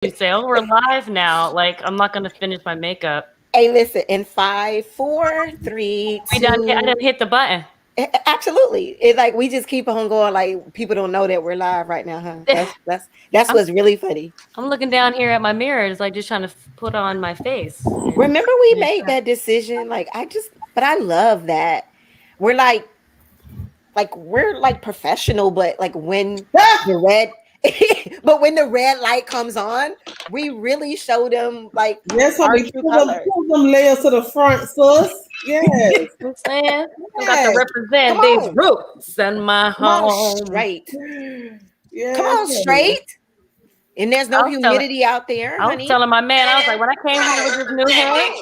You say, "Oh, we're live now." Like, I'm not gonna finish my makeup. Hey, listen, in five, four, three, We done. I two. didn't hit the button. Absolutely. It like we just keep on going. Like people don't know that we're live right now, huh? That's I'm what's really funny. I'm looking down here at my mirror. It's like just trying to put on my face. And Remember we made that decision. But I love that we're like professional, but like when the red, but when the red light comes on, we really show them like Yes, our honey. true colors. Pull them layers to the front, sis. Yes. you know what I'm saying, I got to Yes. Come represent these on, roots and my come on, home. straight. Come Yes, on, honey. straight. And there's I no was telling, humidity out there, I was honey. telling my man, I was like, when I came home with this new hair.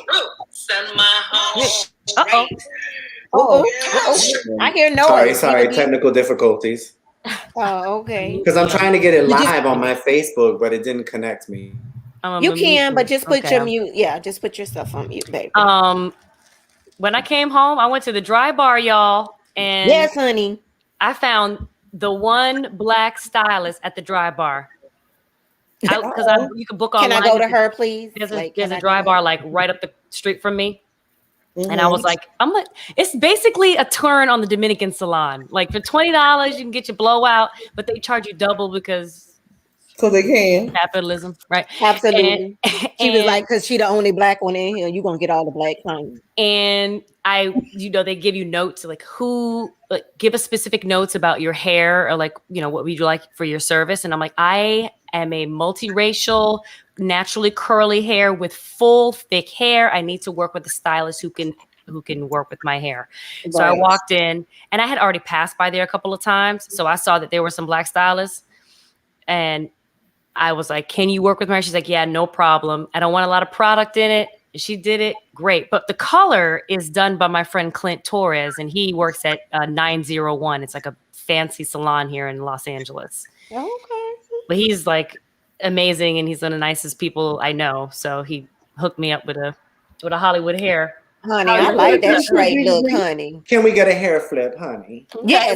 Uh oh. Oh, I hear noise. Sorry, Diva B. technical difficulties. Oh, okay. Because I'm trying to get it You just live on my Facebook, but it didn't connect me. you can, but just put your Okay. mute. Yeah, just put yourself on mute, baby. When I came home, I went to the dry bar, y'all, and Yes, honey. I found the one black stylist at the dry bar. Because you can book Can online. I go to her, please? There's Like, a can I dry go bar like right up the street from me. Mhm. And I was like, it's basically a turn on the Dominican salon. Like for $20, you can get your blowout, but they charge you double because So they can. capitalism, right? Absolutely. She was and- like, because she the only black one in here, you gonna get all the black clients. And they give you notes like give us specific notes about your hair or like, what would you like for your service? And I'm like, I am a multiracial, naturally curly hair with full thick hair. I need to work with a stylist who can work with my hair. Right. So I walked in and I had already passed by there a couple of times. So I saw that there were some black stylists and I was like, can you work with my hair? She's like, yeah, no problem. I don't want a lot of product in it. She did it great. But the color is done by my friend Clint Torres, and he works at 901. It's like a fancy salon here in Los Angeles. Okay. But he's like amazing, and he's one of the nicest people I know. So he hooked me up with a Hollywood hair. Honey, I like that straight look, honey. Can we get a hair flip, honey? Yes,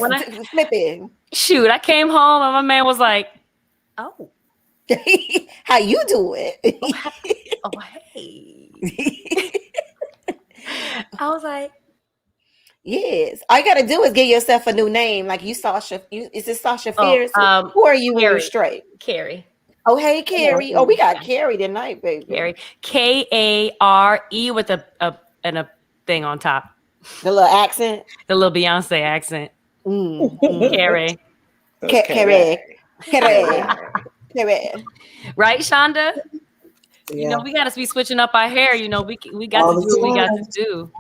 flip it. Shoot, I came home and my man was like, oh. How you do it? Oh, hey. I was like, yes. All you gotta do is give yourself a new name. Like is it Sasha Fierce? Who are you when you're straight? Carrie. Oh, hey, Carrie. Oh, we got Carrie tonight, baby. Carrie. Kare with a thing on top. The little accent. The little Beyonce accent. Carrie. Carrie. Right, Shonda? Yeah. We got to be switching up our hair. We got to do what we got to do.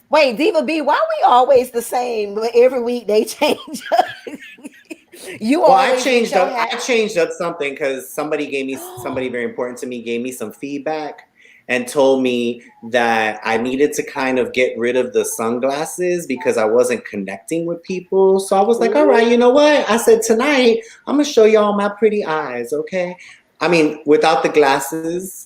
Wait, Diva B, why are we always the same? But every week they change. I changed up something because somebody very important to me gave me some feedback and told me that I needed to kind of get rid of the sunglasses because I wasn't connecting with people. So I was like, all right, you know what? I said, tonight, I'm going to show y'all my pretty eyes, okay? I mean, without the glasses,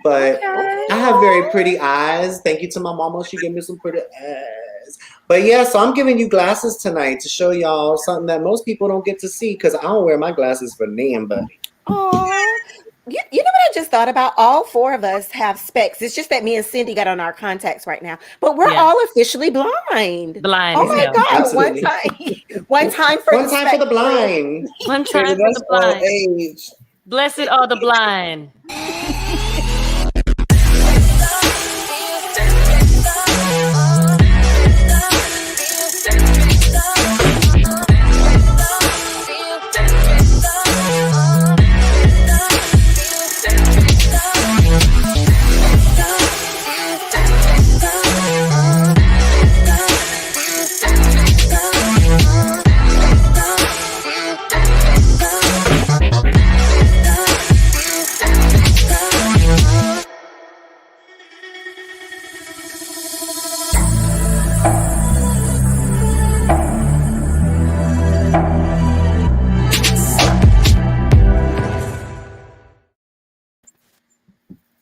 but I have very pretty eyes. Thank you to my mama. She gave me some pretty eyes. But yeah, so I'm giving you glasses tonight to show y'all something that most people don't get to see because I don't wear my glasses for nobody. Oh, you know what I just thought about? All four of us have specs. It's just that me and Cindy got on our contacts right now, but we're all officially blind. Blind. Oh my God! Absolutely. One time for the blind. One time for the blind. Age. Blessed are the blind.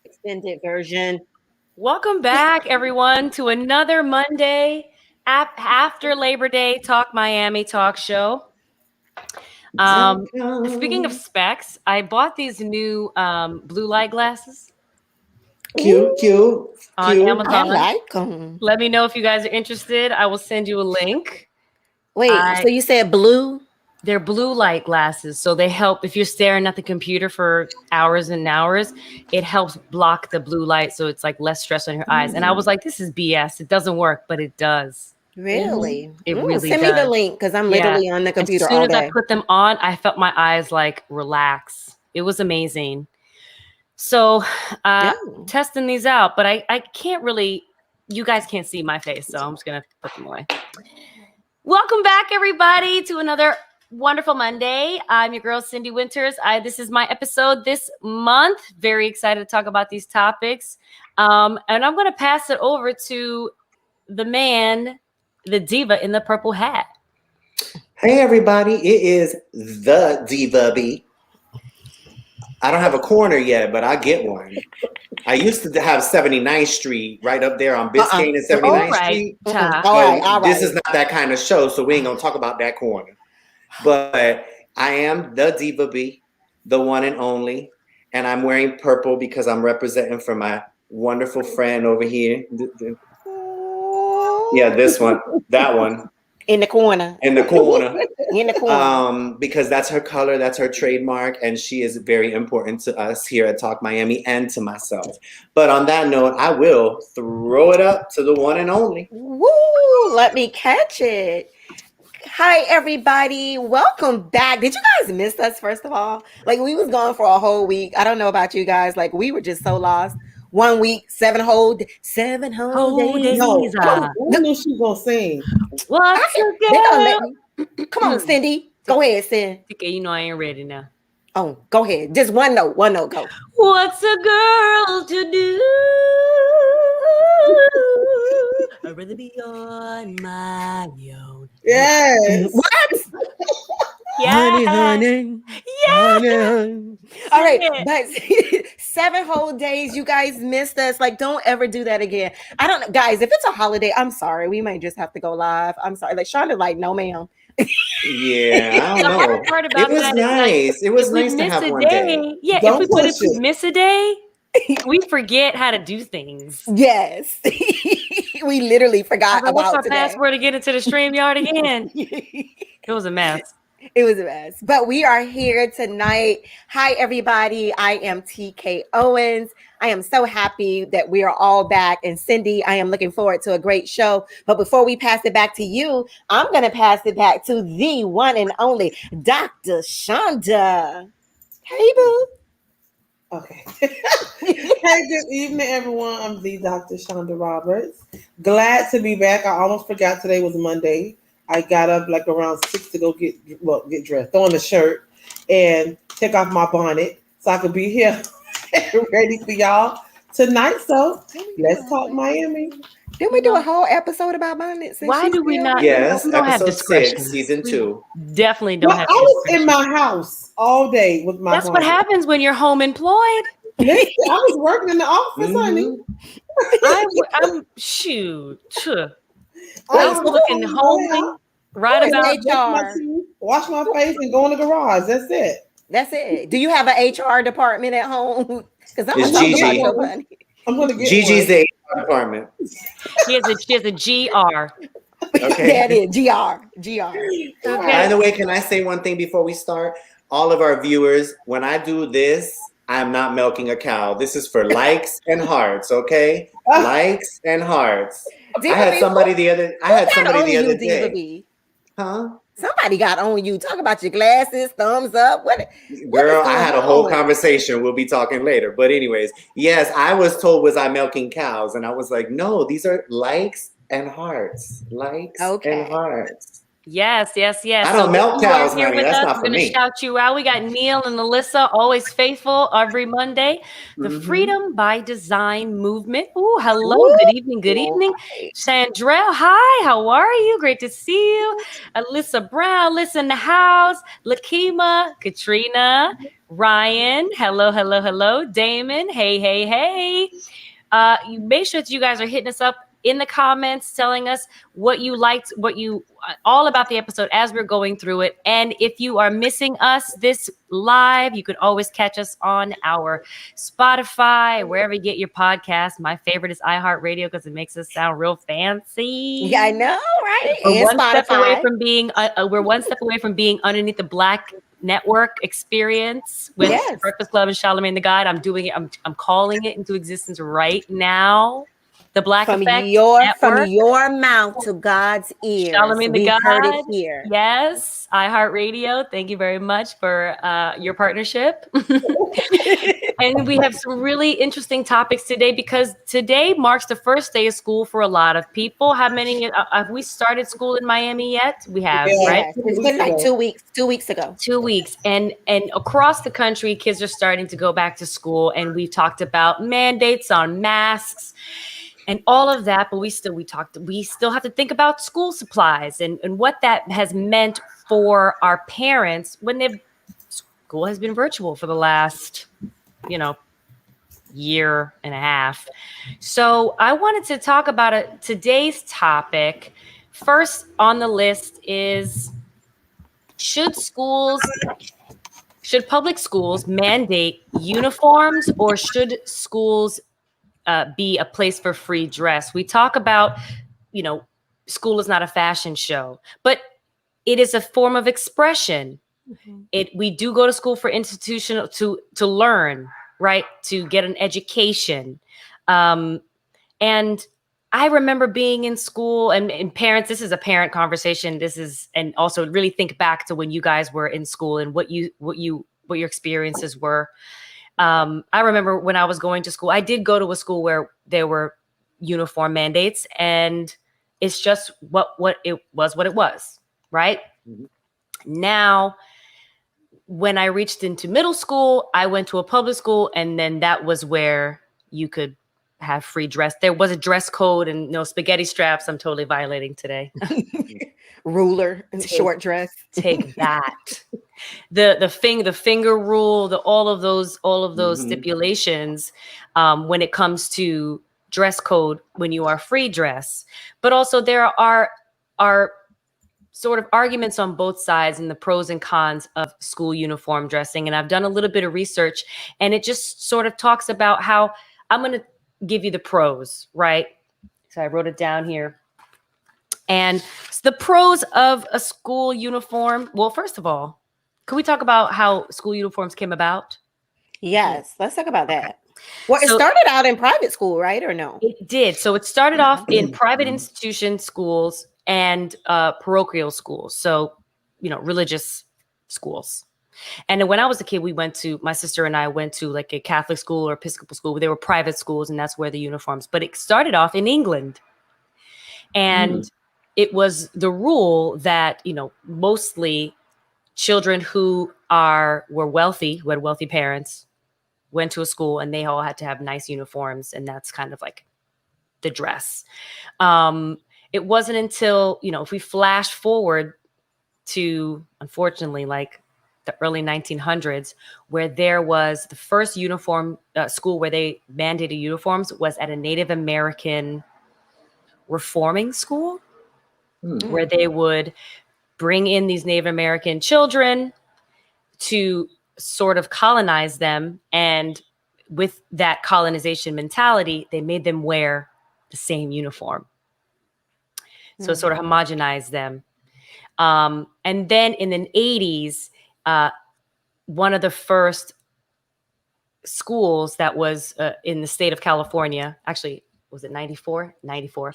Extended version. Welcome back, everyone, to another Monday after Labor Day Talk Miami talk show. Speaking of specs, I bought these new blue light glasses Cute. on I Amazon. like them. Let me know if you guys are interested. I will send you a link. Wait, so you said blue? They're blue light glasses. So they help if you're staring at the computer for hours and hours, it helps block the blue light. So it's like less stress on your eyes. And I was like, this is BS. It doesn't work, but it does. Really? It really send does. me the link because I'm literally on the computer as soon all as day. I put them on, I felt my eyes like relax. It was amazing. So testing these out, but I can't really, you guys can't see my face, so I'm just going to put them away. Welcome back, everybody, to another wonderful Monday. I'm your girl, Cindy Winters. This is my episode this month. Very excited to talk about these topics. And I'm going to pass it over to the man, the diva in the purple hat. Hey, everybody. It is the Diva B. I don't have a corner yet, but I get one. I used to have 79th Street right up there on Biscayne and 79th Street. All right. This is not that kind of show, so we ain't going to talk about that corner. But I am the Diva B, the one and only. And I'm wearing purple because I'm representing for my wonderful friend over here. Yeah, this one. That one. In the corner. In the corner. In the corner. Because that's her color, that's her trademark, and she is very important to us here at Talk Miami and to myself. But on that note, I will throw it up to the one and only. Woo! Let me catch it. Hi, everybody. Welcome back. Did you guys miss us, first of all? Like, we was gone for a whole week. I don't know about you guys. Like, we were just so lost. 1 week, 7 whole days. No, I knew she was going to sing. What's a girl? Come on, Cindy. Go ahead, Cindy. Okay, you know I ain't ready now. Oh, go ahead. Just one note, go. What's a girl to do? I'd rather be on my own. Yes. What? Yeah. Honey. Yeah. All right, but 7 whole days, you guys missed us. Like, don't ever do that again. I don't know, guys. If it's a holiday, I'm sorry. We might just have to go live. I'm sorry. Like, Shonda, like, no, ma'am. Yeah, I don't know. Part about it was that nice. It was nice to have one day. Yeah, Don't if we miss a day, we forget how to do things. Yes. We literally forgot about what's our today. password to get into the StreamYard again? It was a mess. It was a mess, but we are here tonight. Hi, everybody. I am TK Owens. I am so happy that we are all back. And Cindy, I am looking forward to a great show. But before we pass it back to you, I'm going to pass it back to the one and only Dr. Shonda. Hey, boo. Okay. Hey, good evening, everyone. I'm the Dr. Shonda Roberts. Glad to be back. I almost forgot today was Monday. I got up like around 6 to go get dressed, throw on a shirt, and take off my bonnet so I could be here ready for y'all tonight. So let's talk Miami. Didn't we do a whole episode about bonnets? Why do we not? Yes, we don't have episode 6, discretion. season 2. Definitely don't Well, have I was discretion. in my house all day with my That's what bonnet. happens when you're home employed. Listen, I was working in the office, honey. I'm shoot. I was looking homely. Right about wash my face and go in the garage. That's it. That's it. Do you have an HR department at home? Because I'm It's talking Gigi. about your money. I'm gonna get Gigi's one. the department. She has a GR. Okay. That is GR. By the way, can I say one thing before we start? All of our viewers, when I do this, I'm not milking a cow. This is for likes and hearts, okay? Likes and hearts. I had somebody the other day. Huh? Somebody got on you. Talk about your glasses, thumbs up. What Girl, I had a whole conversation. We'll be talking later. But anyways, yes, I was told, was I milking cows? And I was like, no, these are likes and hearts. Likes and hearts. Yes. I don't milk cows, honey. That's not for me. We're going to shout you out. We got Neil and Alyssa, always faithful every Monday. The Freedom by Design movement. Ooh, hello. Ooh. Good evening. Chandrell, hi. How are you? Great to see you. Alyssa Brown, listen in the house. Lakima, Katrina, Ryan. Hello. Damon. Hey. You make sure that you guys are hitting us up in the comments telling us what you liked, all about the episode as we're going through it. And if you are missing us this live, you can always catch us on our Spotify, wherever you get your podcast. My favorite is iHeartRadio because it makes us sound real fancy. Yeah, I know, right? We're And one step away Spotify. from being underneath the Black Network experience with Yes. Breakfast Club and Charlamagne the God. I'm doing it. I'm calling it into existence right now. The Black From Effect from Network. your mouth to God's ears. Charlamagne the We God. heard it here. Yes, iHeartRadio. Thank you very much for your partnership. And we have some really interesting topics today because today marks the first day of school for a lot of people. How many have we started school in Miami yet? We have, Yeah. right? Yes, it's been like 2 weeks. 2 weeks ago. 2 weeks, and across the country, kids are starting to go back to school, and we talked about mandates on masks and all of that. But we still have to think about school supplies and what that has meant for our parents when school has been virtual for the last, year and a half. So I wanted to talk about today's topic. First on the list is, should public schools mandate uniforms, or should schools be a place for free dress? We talk about, school is not a fashion show, but it is a form of expression. We do go to school for institutional to learn, right? To get an education. And I remember being in school and parents, this is a parent conversation. And also really think back to when you guys were in school and what your experiences were. I remember when I was going to school, I did go to a school where there were uniform mandates, and it's just what it was, right? Mhm. Now, when I reached into middle school, I went to a public school, and then that was where you could have free dress. There was a dress code and no spaghetti straps. I'm totally violating today. Ruler and short dress. Take that. The finger rule, all of those Mhm. stipulations when it comes to dress code when you are free dress. But also there are sort of arguments on both sides and the pros and cons of school uniform dressing. And I've done a little bit of research, and it just sort of talks about how I'm going to give you the pros, right? So I wrote it down here. And the pros of a school uniform. Well, first of all, can we talk about how school uniforms came about? Yes, let's talk about that. Well, it So- started out in private school, right? Or no? It did. So it started off in private institution schools and parochial schools. So, religious schools. And when I was a kid, my sister and I went to like a Catholic school or Episcopal school. They were private schools, and that's where the uniforms. But it started off in England. And it was the rule that, mostly children who were wealthy, who had wealthy parents, went to a school, and they all had to have nice uniforms. And that's kind of like the dress. It wasn't until, if we flash forward to, unfortunately, like the early 1900s, where there was the first uniform school where they mandated uniforms, was at a Native American reforming school, where they would bring in these Native American children to sort of colonize them. And with that colonization mentality, they made them wear the same uniform. So it sort of homogenized them. And then in the 80s, one of the first schools that was in the state of California, actually, was it 94? 94.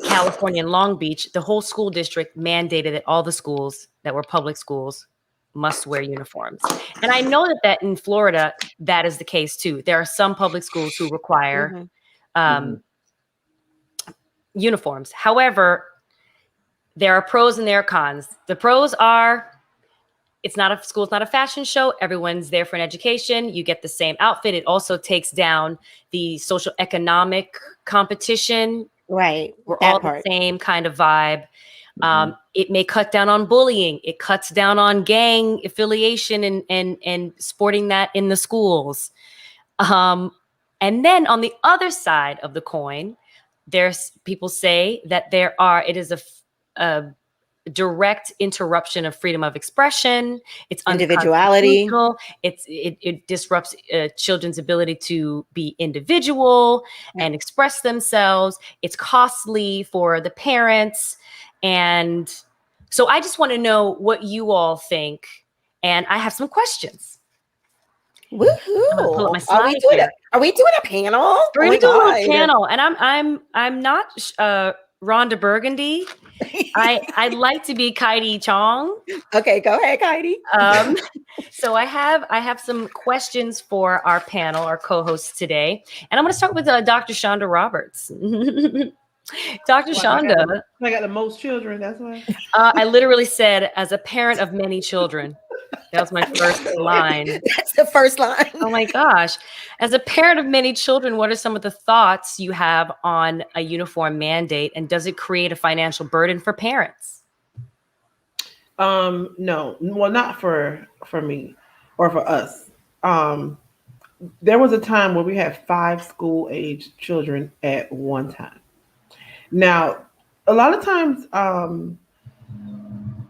California and Long Beach, the whole school district mandated that all the schools that were public schools must wear uniforms. And I know that in Florida, that is the case too. There are some public schools who require uniforms. However, there are pros and there are cons. The pros are, school's not a fashion show. Everyone's there for an education. You get the same outfit. It also takes down the social economic competition. Right. We're That all part. the same kind of vibe. It may cut down on bullying. It cuts down on gang affiliation and sporting that in the schools. And then on the other side of the coin, there's people say that it is a direct interruption of freedom of expression. It's Individuality. unconstitutional. It disrupts children's ability to be individual and express themselves. It's costly for the parents. And so I just want to know what you all think. And I have some questions. Woohoo! Pull up my Are slides here. we doing a panel? We're Oh gonna my do a little God. panel, and I'm not Rhonda Burgundy. I'd like to be Kaidi Chong. Okay, go ahead, Kaidi. So I have some questions for our panel, our co-hosts today, and I'm going to start with Dr. Shonda Roberts. Dr. Shonda, I got the most children. That's why. I literally said, as a parent of many children. That was my first line. That's the first line. Oh my gosh. As a parent of many children, what are some of the thoughts you have on a uniform mandate, and does it create a financial burden for parents? No, well, not for me or for us. There was a time where we had 5 school-age children at one time. Now, a lot of times,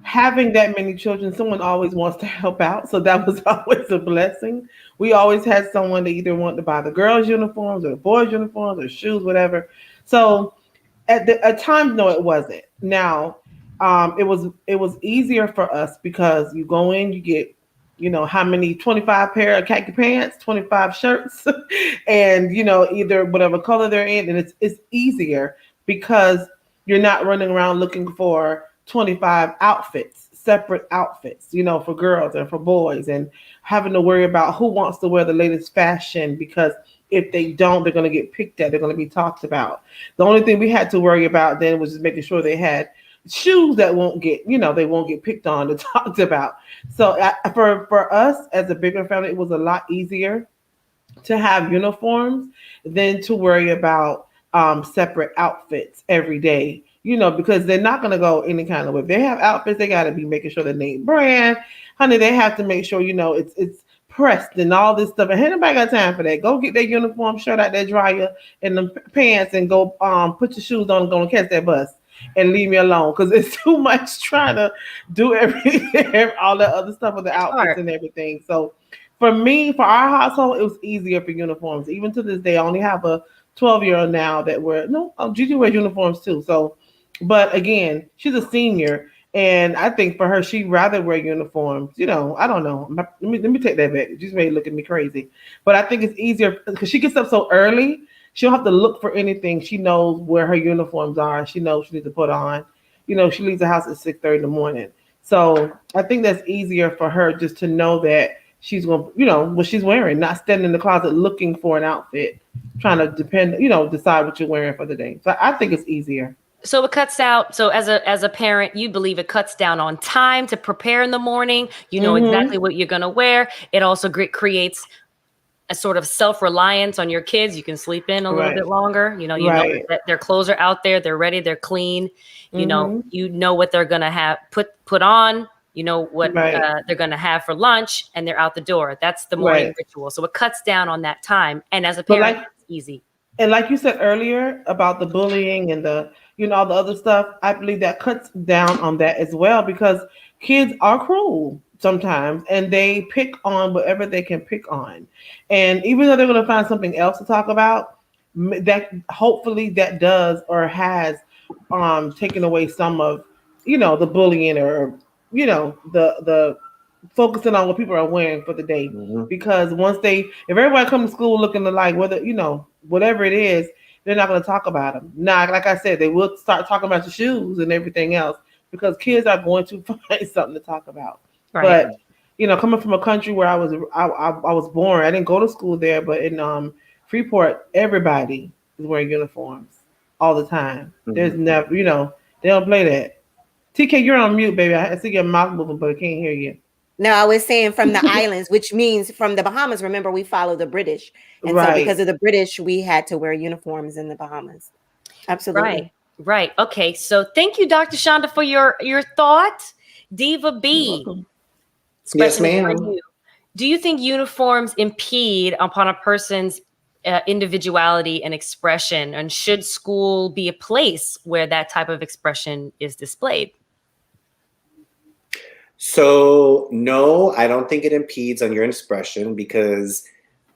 having that many children, someone always wants to help out. So that was always a blessing. We always had someone that either wanted to buy the girls' uniforms or the boys' uniforms or shoes, whatever. So at times, no, it wasn't. Now, it was easier for us because you go in, you get, how many, 25 pair of khaki pants, 25 shirts, and, either whatever color they're in. And it's easier because you're not running around looking for 25 outfits, separate outfits, for girls and for boys, and having to worry about who wants to wear the latest fashion, because if they don't, they're going to get picked at, they're going to be talked about. The only thing we had to worry about then was just making sure they had shoes that won't get, they won't get picked on and talked about. So for us as a bigger family, it was a lot easier to have uniforms than to worry about separate outfits every day, because they're not going to go any kind of way. If they have outfits, they got to be making sure the name brand, honey, they have to make sure, it's pressed and all this stuff. And ain't nobody got time for that. Go get that uniform, shirt out that dryer and the pants, and go put your shoes on and go and catch that bus and leave me alone, because it's too much trying to do all that other stuff with the outfits and everything. So for our household, it was easier for uniforms. Even to this day, I only have a 12-year-old now that Gigi wears uniforms too. So, but again, she's a senior, and I think for her, she'd rather wear uniforms. I don't know. Let me take that back. She's made look at me crazy, but I think it's easier because she gets up so early. She don't have to look for anything. She knows where her uniforms are. She knows she needs to put on. She leaves the house at 6:30 in the morning. So I think that's easier for her just to know that she's going to, what she's wearing, not standing in the closet looking for an outfit, trying to decide what you're wearing for the day. So I think it's easier. So it cuts out. So as a parent, you believe it cuts down on time to prepare in the morning. You know exactly what you're going to wear. It also creates a sort of self-reliance on your kids. You can sleep in a little bit longer. You know that their clothes are out there. They're ready. They're clean. You know what they're going to have put on. You know what they're going to have for lunch, and they're out the door. That's the morning ritual. So it cuts down on that time. And as a parent, it's easy. And like you said earlier about the bullying and the, all the other stuff, I believe that cuts down on that as well, because kids are cruel sometimes, and they pick on whatever they can pick on. And even though they're going to find something else to talk about, that hopefully that does or has taken away some of, the bullying or, the focusing on what people are wearing for the day. Because if everybody come to school looking alike, whether, whatever it is, they're not going to talk about them. Now, like I said, they will start talking about the shoes and everything else, because kids are going to find something to talk about. Right. But, coming from a country where I was born, I didn't go to school there, but in Freeport, everybody is wearing uniforms all the time. There's never, they don't play that. TK, you're on mute, baby. I see your mouth moving, but I can't hear you. No, I was saying from the islands, which means from the Bahamas. Remember, we follow the British. And so because of the British, we had to wear uniforms in the Bahamas. Absolutely. Right. Okay. So thank you, Dr. Shonda, for your thought. Diva B. Yes, ma'am. Do you think uniforms impede upon a person's individuality and expression, and should school be a place where that type of expression is displayed? So no, I don't think it impedes on your expression because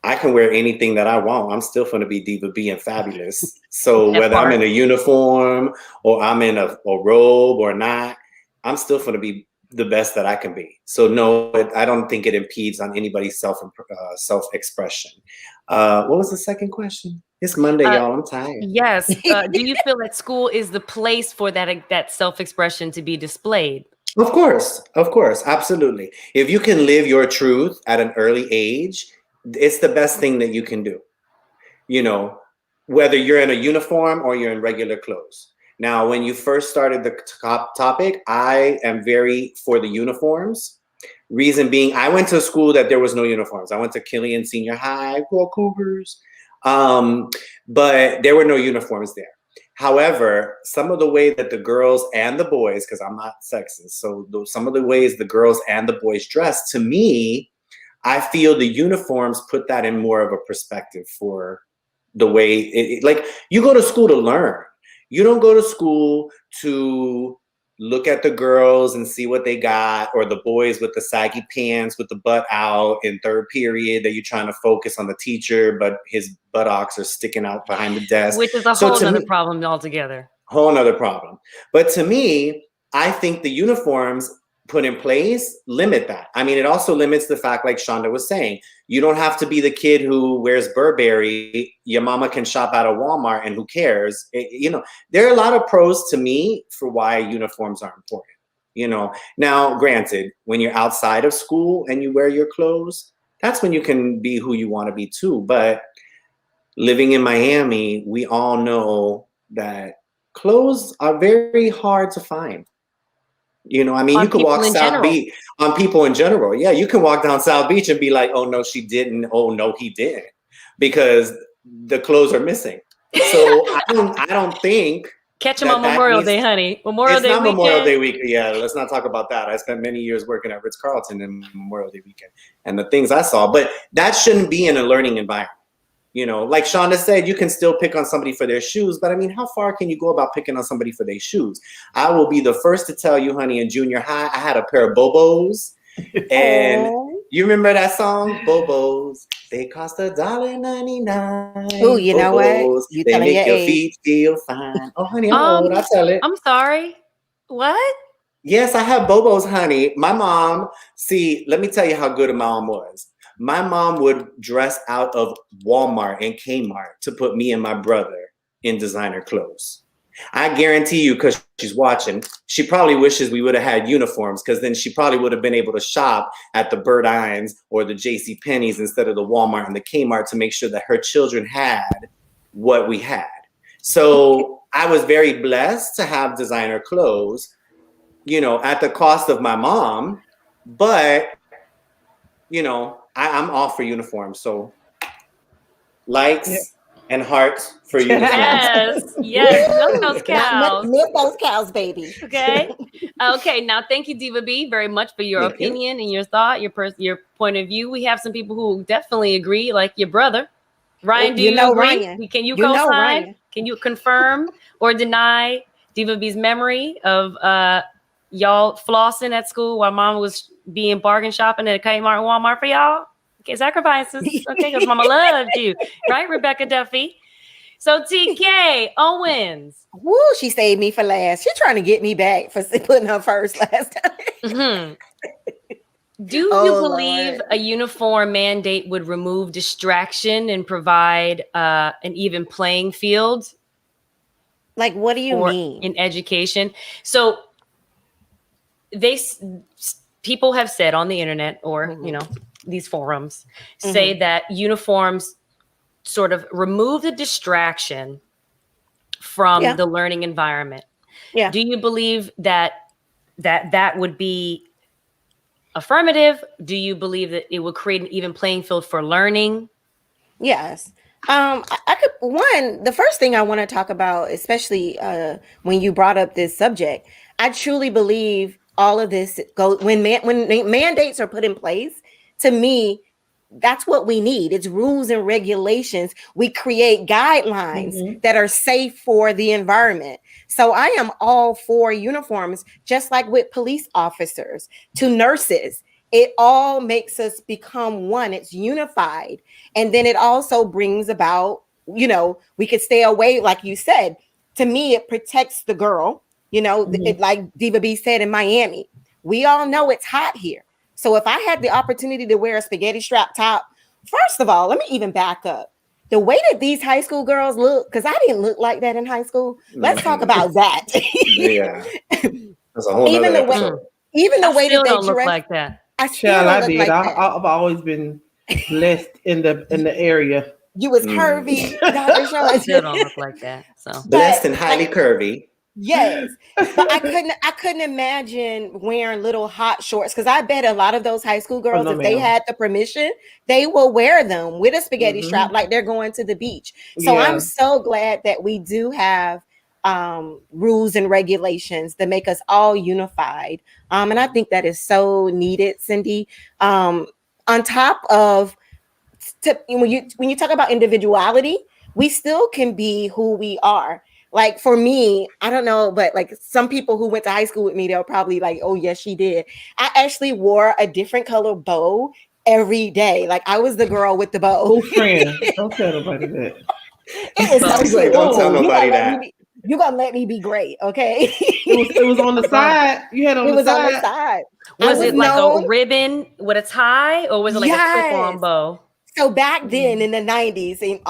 I can wear anything that I want. I'm still going to be Diva B and fabulous. So whether I'm in a uniform or I'm in a robe or not, I'm still going to be the best that I can be. So no, I don't think it impedes on anybody's self-expression. What was the second question? It's Monday, y'all. I'm tired. Yes. Do you feel that school is the place for that self-expression to be displayed? Of course, absolutely. If you can live your truth at an early age, it's the best thing that you can do. You know, whether you're in a uniform or you're in regular clothes. Now, when you first started the topic, I am very for the uniforms. Reason being, I went to a school that there was no uniforms. I went to Killian Senior High, go Cougars. But there were no uniforms there. However, some of the way that the girls and the boys, because I'm not sexist, so some of the ways the girls and the boys dress, to me, I feel the uniforms put that in more of a perspective for the way, like you go to school to learn. You don't go to school to look at the girls and see what they got, or the boys with the saggy pants with the butt out in third period that you're trying to focus on the teacher, but his buttocks are sticking out behind the desk. Which is a whole other problem altogether. Whole nother problem. But to me, I think the uniforms put in place limit that. I mean, it also limits the fact, like Shonda was saying, you don't have to be the kid who wears Burberry. Your mama can shop out of Walmart and who cares? You know, there are a lot of pros to me for why uniforms are important. You know, now granted, when you're outside of school and you wear your clothes, that's when you can be who you want to be too. But living in Miami, we all know that clothes are very hard to find. You know, I mean, you could walk South Beach on people in general. Yeah, you can walk down South Beach and be like, oh, no, she didn't. Oh, no, he didn't. Because the clothes are missing. So I don't think. Catch them on Memorial Day, honey. Memorial Day weekend. Memorial Day weekend. Yeah, let's not talk about that. I spent many years working at Ritz-Carlton in Memorial Day weekend and the things I saw. But that shouldn't be in a learning environment. You know, like Shonda said, you can still pick on somebody for their shoes, but I mean, how far can you go about picking on somebody for their shoes? I will be the first to tell you, honey, in junior high, I had a pair of Bobos. And you remember that song? Bobos. They cost $1.99. Oh, you know what? You they make your feet feel fine. Oh, honey, I'm old. I tell it. I'm sorry. What? Yes, I have Bobos, honey. My mom, see, let me tell you how good a mom was. My mom would dress out of Walmart and Kmart to put me and my brother in designer clothes. I guarantee you, because she's watching, she probably wishes we would have had uniforms, because then she probably would have been able to shop at the Bird Ines or the J.C. Penney's instead of the Walmart and the Kmart to make sure that her children had what we had. So I was very blessed to have designer clothes, you know, at the cost of my mom, but, you know, I'm all for uniforms, so likes and hearts for uniforms. Yes, milk those cows. Milk those cows, baby. Okay. Now thank you, Diva B, very much for your opinion and your thought, your point of view. We have some people who definitely agree, like your brother. Ryan, do you agree? Ryan. Can you co-sign? Can you confirm or deny Diva B's memory of y'all flossing at school while mom was being bargain shopping at Kmart and Walmart for y'all? Okay, sacrifices. Okay, because mama loved you. Right, Rebecca Duffy? So TK Owens. Woo, she saved me for last. She's trying to get me back for putting her first last time. Mm-hmm. Do you believe Lord. A uniform mandate would remove distraction and provide an even playing field? Like, what do you mean? In education? So people have said on the internet or, you know, these forums say that uniforms sort of remove the distraction from the learning environment. Yeah. Do you believe that would be affirmative? Do you believe that it would create an even playing field for learning? Yes. The first thing I want to talk about, especially when you brought up this subject, I truly believe all of this when mandates are put in place. To me, that's what we need. It's rules and regulations. We create guidelines that are safe for the environment. So I am all for uniforms, just like with police officers to nurses. It all makes us become one. It's unified. And then it also brings about, we could stay away, like you said. To me, it protects the girl. It, like Diva B said in Miami, we all know it's hot here. So if I had the opportunity to wear a spaghetti strap top, first of all, let me even back up. The way that these high school girls look, because I didn't look like that in high school. Let's talk about that. Yeah, that's a whole even nother the way, episode. even the I way still that they don't look dress, like that. I still Child, don't I look did. like that. I've always been blessed in the area. You was curvy, Dr. Shawn. I still don't look like that. So Blessed and highly curvy. Yes, but I couldn't imagine wearing little hot shorts, because I bet a lot of those high school girls, no, if they ma'am. had the permission, they will wear them with a spaghetti strap like they're going to the beach. So Yeah. I'm so glad that we do have rules and regulations that make us all unified. And I think that is so needed, Cindy. On top of when you talk about individuality, we still can be who we are. Like for me, I don't know, but like some people who went to high school with me, they'll probably like, oh yes, she did. I actually wore a different color bow every day. Like I was the girl with the bow. Oh, friend, don't tell nobody that. It was so He's like, don't tell cute. nobody that. You're gonna let me be great, okay? It was on the side. You had it on It the was side. on the side. was I it like known- a ribbon with a tie, or was it like a clip-on Yes. bow? So back then in the 90s, and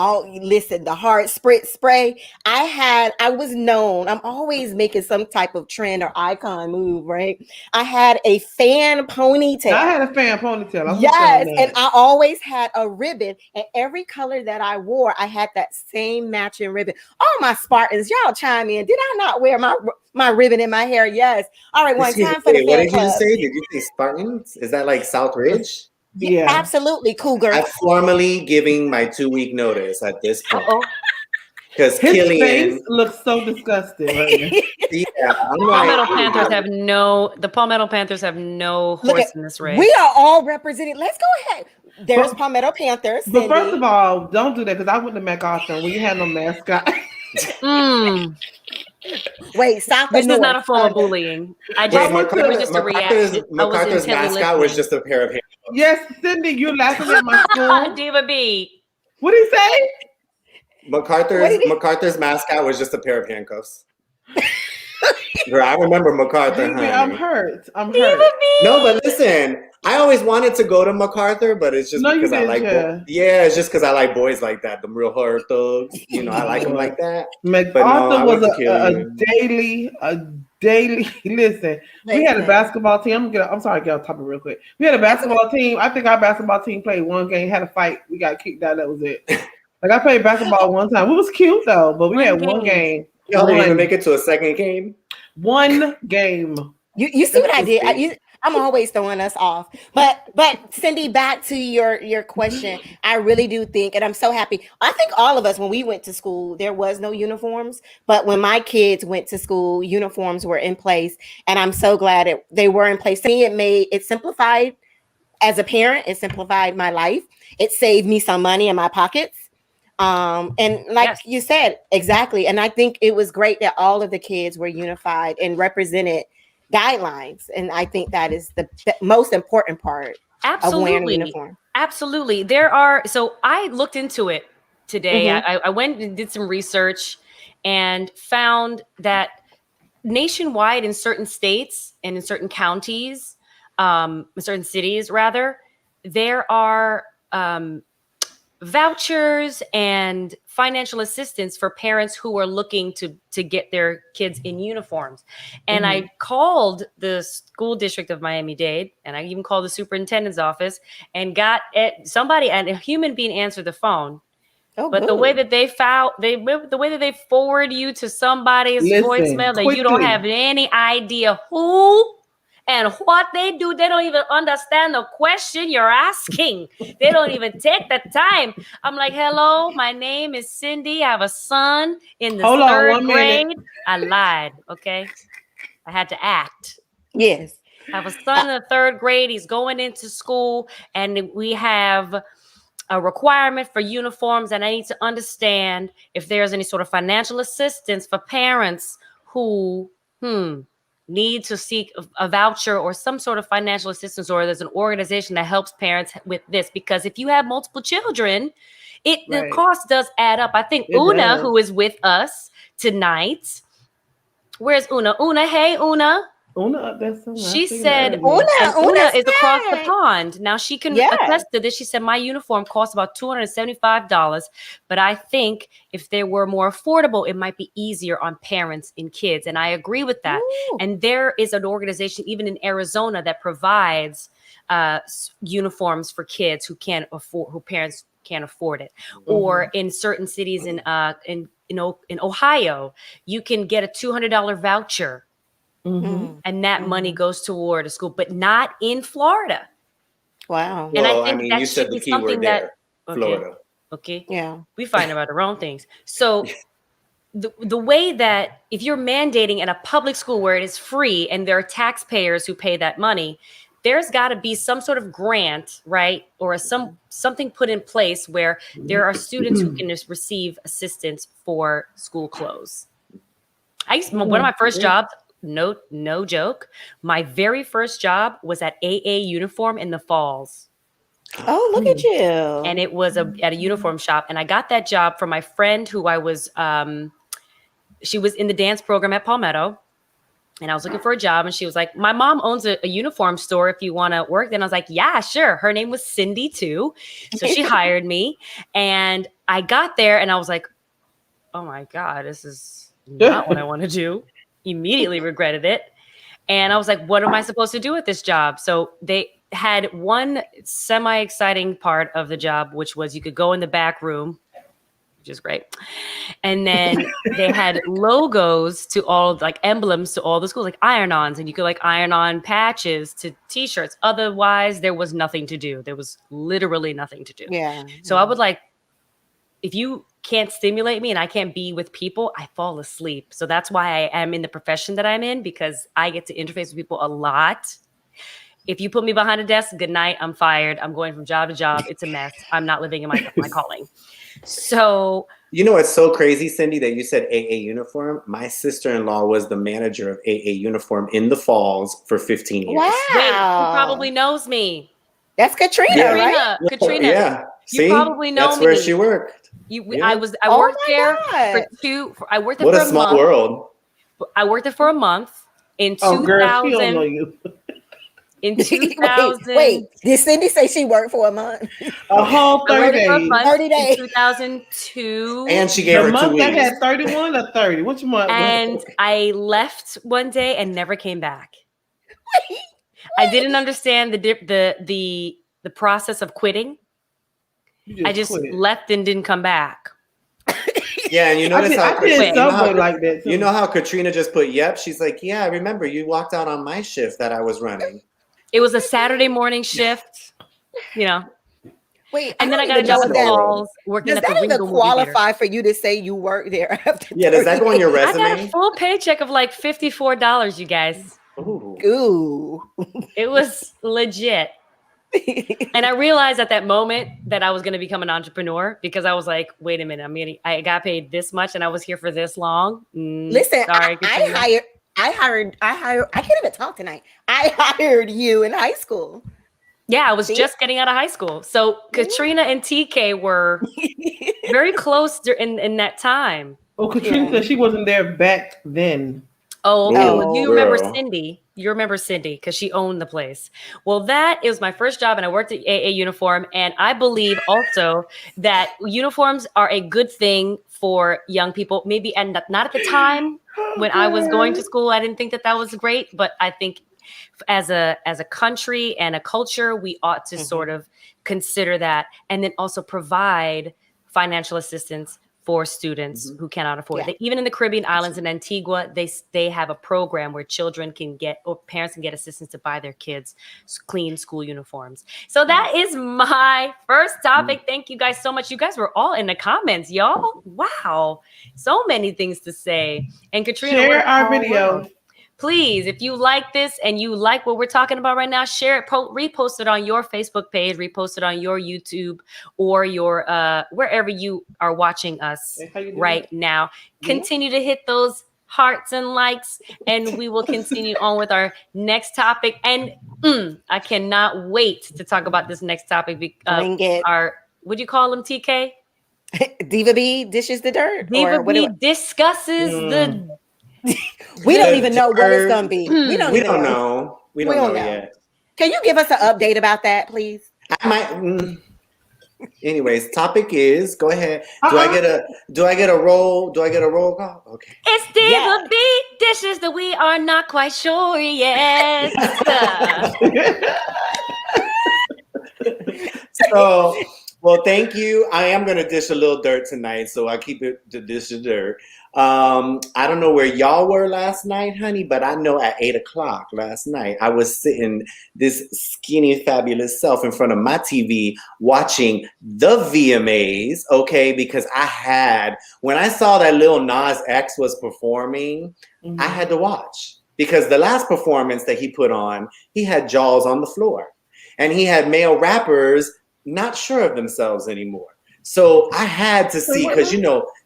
listen, the hard spritz spray, I was known. I'm always making some type of trend or icon move, right? I had a fan ponytail. I had a fan ponytail. I'm Yes, saying and that. I always had a ribbon, and every color that I wore, I had that same matching ribbon. All my Spartans, y'all chime in. Did I not wear my ribbon in my hair? Yes. All right, one time for the What fan did you club. say? Did you say Spartans? Is that like South Ridge? Yeah, Yeah. absolutely, Cougar. I'm formally giving my 2-week notice at this point. Uh-oh. Because His Killian, face looks so disgusting right now. yeah, I'm Palmetto like, Panthers have no Look horse at- in this race. We are all represented. Let's go ahead. There's Palmetto Panthers. But first Cindy. of all, don't do that, because I went to MacArthur and we had no mascot. Wait, South. This or is not a North? form of bullying. I wait, just, went to- it was just a reaction. I was MacArthur's intently mascot was listening. just a pair of hair. Yes, Cindy, you're laughing at my school. Diva B. What did he say? MacArthur's mascot was just a pair of handcuffs. Girl, I remember MacArthur. Baby, honey. I'm hurt. I'm Diva hurt. B. No, but listen, I always wanted to go to MacArthur, but it's just No, you because I didn't, like yeah. yeah, it's just because I like boys like that, them real hard thugs. You know, I like them like that. MacArthur I was went to a daily. Listen, we had a basketball team. I'm sorry, get on top of it real quick. We had a basketball team. I think our basketball team played one game, had a fight. We got kicked out. That was it. Like I played basketball one time. It was cute though, but we had one game. Y'all didn't even make it to a second game. One game. You see what I did? I'm always throwing us off. But Cindy, back to your question. I really do think, and I'm so happy. I think all of us, when we went to school, there was no uniforms. But when my kids went to school, uniforms were in place, and I'm so glad they were in place. To me, it simplified as a parent. It simplified my life. It saved me some money in my pockets. And like you said, exactly. And I think it was great that all of the kids were unified and represented guidelines. And I think that is the most important part of wearing a uniform. Absolutely. So I looked into it today. I went and did some research and found that nationwide in certain states and in certain counties, in certain cities rather, there are vouchers and financial assistance for parents who are looking to get their kids in uniforms. And I called the school district of Miami-Dade, and I even called the superintendent's office and got somebody, and a human being answered the phone. But the way that they forward you to somebody's voicemail that you don't have any idea who and what they do, they don't even understand the question you're asking. They don't even take the time. I'm like, hello, my name is Cindy. I have a son in the third grade. I lied, okay? I had to act. Yes. I have a son in the 3rd grade. He's going into school, and we have a requirement for uniforms, and I need to understand if there's any sort of financial assistance for parents who need to seek a voucher or some sort of financial assistance, or there's an organization that helps parents with this. Because if you have multiple children, the cost does add up. I think Una, who is with us tonight, where's Una? Una, hey Una. Una up there somewhere. She said Una is across the pond. Now she can attest to this. She said my uniform costs about $275, but I think if they were more affordable, it might be easier on parents and kids. And I agree with that. Ooh. And there is an organization even in Arizona that provides uniforms for kids who parents can't afford it. Mm-hmm. Or in certain cities in Ohio, you can get a $200 voucher. Mm-hmm. And that money goes toward a school, but not in Florida. Wow. And Well, I think that you should said be the key something word there, that Florida. Okay. Yeah. We find about our own things. So the way that if you're mandating in a public school where it is free and there are taxpayers who pay that money, there's got to be some sort of grant, right? Or something put in place where there are students who can just receive assistance for school clothes. One of my first jobs, no joke, my very first job was at AA Uniform in the Falls. Oh, look at you. And it was at a uniform shop. And I got that job from my friend who she was in the dance program at Palmetto. And I was looking for a job. And she was like, my mom owns a uniform store if you want to work. Then I was like, yeah, sure. Her name was Cindy too. So she hired me. And I got there and I was like, oh my God, this is not what I want to do. Immediately regretted it. And I was like, what am I supposed to do with this job? So they had one semi-exciting part of the job, which was you could go in the back room, which is great. And then they had logos to all, like emblems to all the schools, like iron-ons, and you could like iron on patches to t-shirts. Otherwise, there was nothing to do. There was literally nothing to do. Yeah. So I would like, if you can't stimulate me and I can't be with people, I fall asleep. So that's why I am in the profession that I'm in, because I get to interface with people a lot. If you put me behind a desk, good night, I'm fired. I'm going from job to job. It's a mess. I'm not living in my calling. So, you know, it's so crazy, Cindy, that you said AA Uniform. My sister-in-law was the manager of AA Uniform in the Falls for 15 years. Wow. Wait, who probably knows me? That's Katrina, right? Katrina. Yeah. You probably know That's me. where she worked. I worked there I worked there what for a small month. world. I worked there for a month in 2000. Girl, she don't know you. In 2000. Wait, did Cindy say she worked for a month? A whole 30 days. 30 days. In 2002. And she gave The her 2 month weeks. that had 31 or 30. Which month? And I left one day and never came back. I didn't understand the process of quitting. I just quit. left and didn't come back. Yeah, and you notice how I did Subway like that too. you know how Katrina just put yep. She's like, yeah, I remember you walked out on my shift that I was running. It was a Saturday morning shift, you know. Wait, And then I got a don't job even at know the that. Falls working Does at the that Ringo even movie qualify for you to say you work there after? Yeah, does that go on your theater. I got a resume? full paycheck of like $54, you guys. Ooh. Ooh. It was legit. And I realized at that moment that I was going to become an entrepreneur, because I was like, wait a minute, I got paid this much and I was here for this long. Listen, sorry, I can't even talk tonight. I hired you in high school. Yeah, I was just getting out of high school. So Katrina and TK were very close in that time. Oh, Katrina said she wasn't there back then. Oh, okay. Oh, Well, you remember girl. Cindy. You remember Cindy because she owned the place. Well, that is my first job, and I worked at AA Uniform. And I believe also that uniforms are a good thing for young people. Maybe, and not at the time when I was going to school, I didn't think that was great. But I think as a country and a culture, we ought to sort of consider that, and then also provide financial assistance for students who cannot afford it. Even in the Caribbean islands in Antigua, they have a program where children can get, or parents can get assistance to buy their kids clean school uniforms. So that is my first topic. Thank you guys so much. You guys were all in the comments, y'all. Wow. So many things to say. And Katrina, Share our video. please, if you like this and you like what we're talking about right now, share it, repost it on your Facebook page, repost it on your YouTube or your wherever you are watching us Hey, how you doing? right now. Continue to hit those hearts and likes, and we will continue on with our next topic. And I cannot wait to talk about this next topic. Bring it. Our, what do you call them, TK? Diva B dishes the dirt. Diva or what B discusses the. We don't even know what it's gonna be. We don't know. We don't know yet. Can you give us an update about that, please? I might. Anyways, topic is, go ahead. Do I get a roll? Do I get a roll call? Okay. It's Diva B dishes that we are not quite sure yet. So, well, thank you. I am going to dish a little dirt tonight, so I keep it to dish the dirt. I don't know where y'all were last night, honey, but I know at 8:00 last night, I was sitting this skinny, fabulous self in front of my TV watching the VMAs, okay? Because when I saw that Lil Nas X was performing, I had to watch. Because the last performance that he put on, he had jaws on the floor. And he had male rappers not sure of themselves anymore. So I had to see, because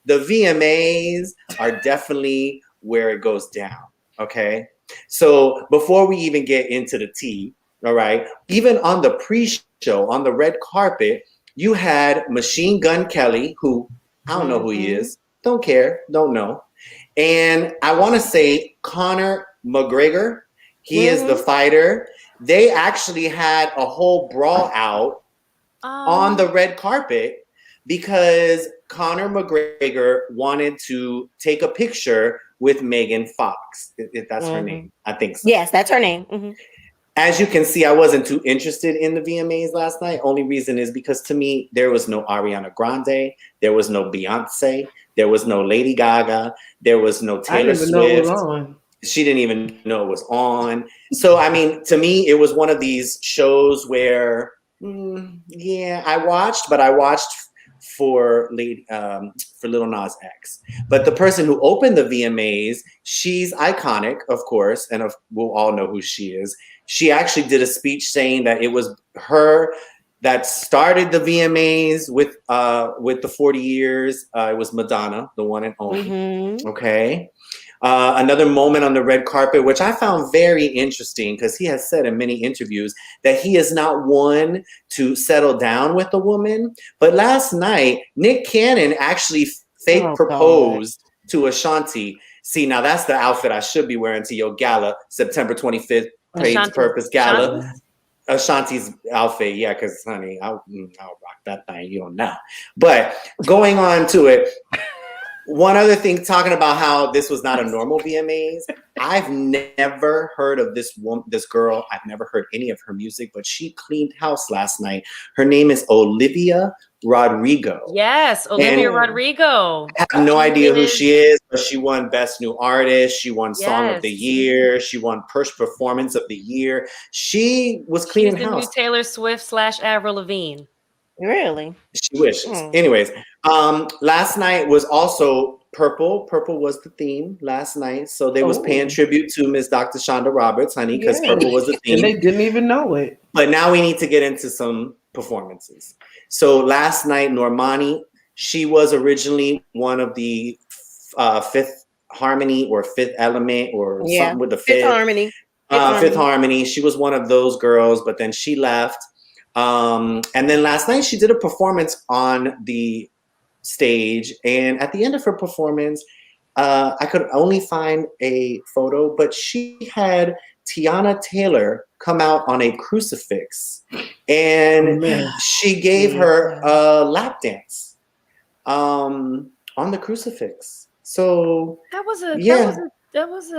the VMAs are definitely where it goes down. Okay. So before we even get into the tea, all right, even on the pre-show, on the red carpet, you had Machine Gun Kelly, who I don't know who he is, don't care, don't know. And I want to say Conor McGregor, he is the fighter. They actually had a whole brawl out on the red carpet because Conor McGregor wanted to take a picture with Megan Fox. If that's her name, I think so. Yes, that's her name. As you can see, I wasn't too interested in the VMAs last night. Only reason is because to me, there was no Ariana Grande, there was no Beyonce, there was no Lady Gaga, there was no Taylor Swift. She didn't even know it was on. So, I mean, to me, it was one of these shows where, I watched, but I watched for Lil Nas X. But the person who opened the VMAs, she's iconic, of course, and we'll all know who she is. She actually did a speech saying that it was her that started the VMAs with the 40 years. It was Madonna, the one and only. Okay. Another moment on the red carpet, which I found very interesting because he has said in many interviews that he is not one to settle down with a woman. But last night, Nick Cannon actually proposed to Ashanti. See, now that's the outfit I should be wearing to your gala, September 25th, Praise Purpose Gala. Ashanti's outfit, yeah, because honey, I'll rock that thing, you don't know. But going on to it, one other thing, talking about how this was not a normal VMAs. I've never heard of this girl. I've never heard any of her music, but she cleaned house last night. Her name is Olivia Rodrigo. Yes, Olivia Rodrigo. I have no idea who she is, but she won Best New Artist. She won Song of the Year. She won Performance of the Year. She was cleaning house. She's the new Taylor Swift / Avril Lavigne. Really? She wishes. Anyways, last night was also Purple. Purple was the theme last night. So they was paying tribute to Miss Dr. Shonda Roberts, honey, because Purple was the theme. And they didn't even know it. But now we need to get into some performances. So last night, Normani, she was originally one of the Fifth Harmony or Fifth Element or something with the Fifth Harmony. Fifth Harmony. She was one of those girls, but then she left. And then last night she did a performance on the stage, and at the end of her performance, I could only find a photo, but she had Tiana Taylor come out on a crucifix, and she gave her a lap dance on the crucifix. So that was a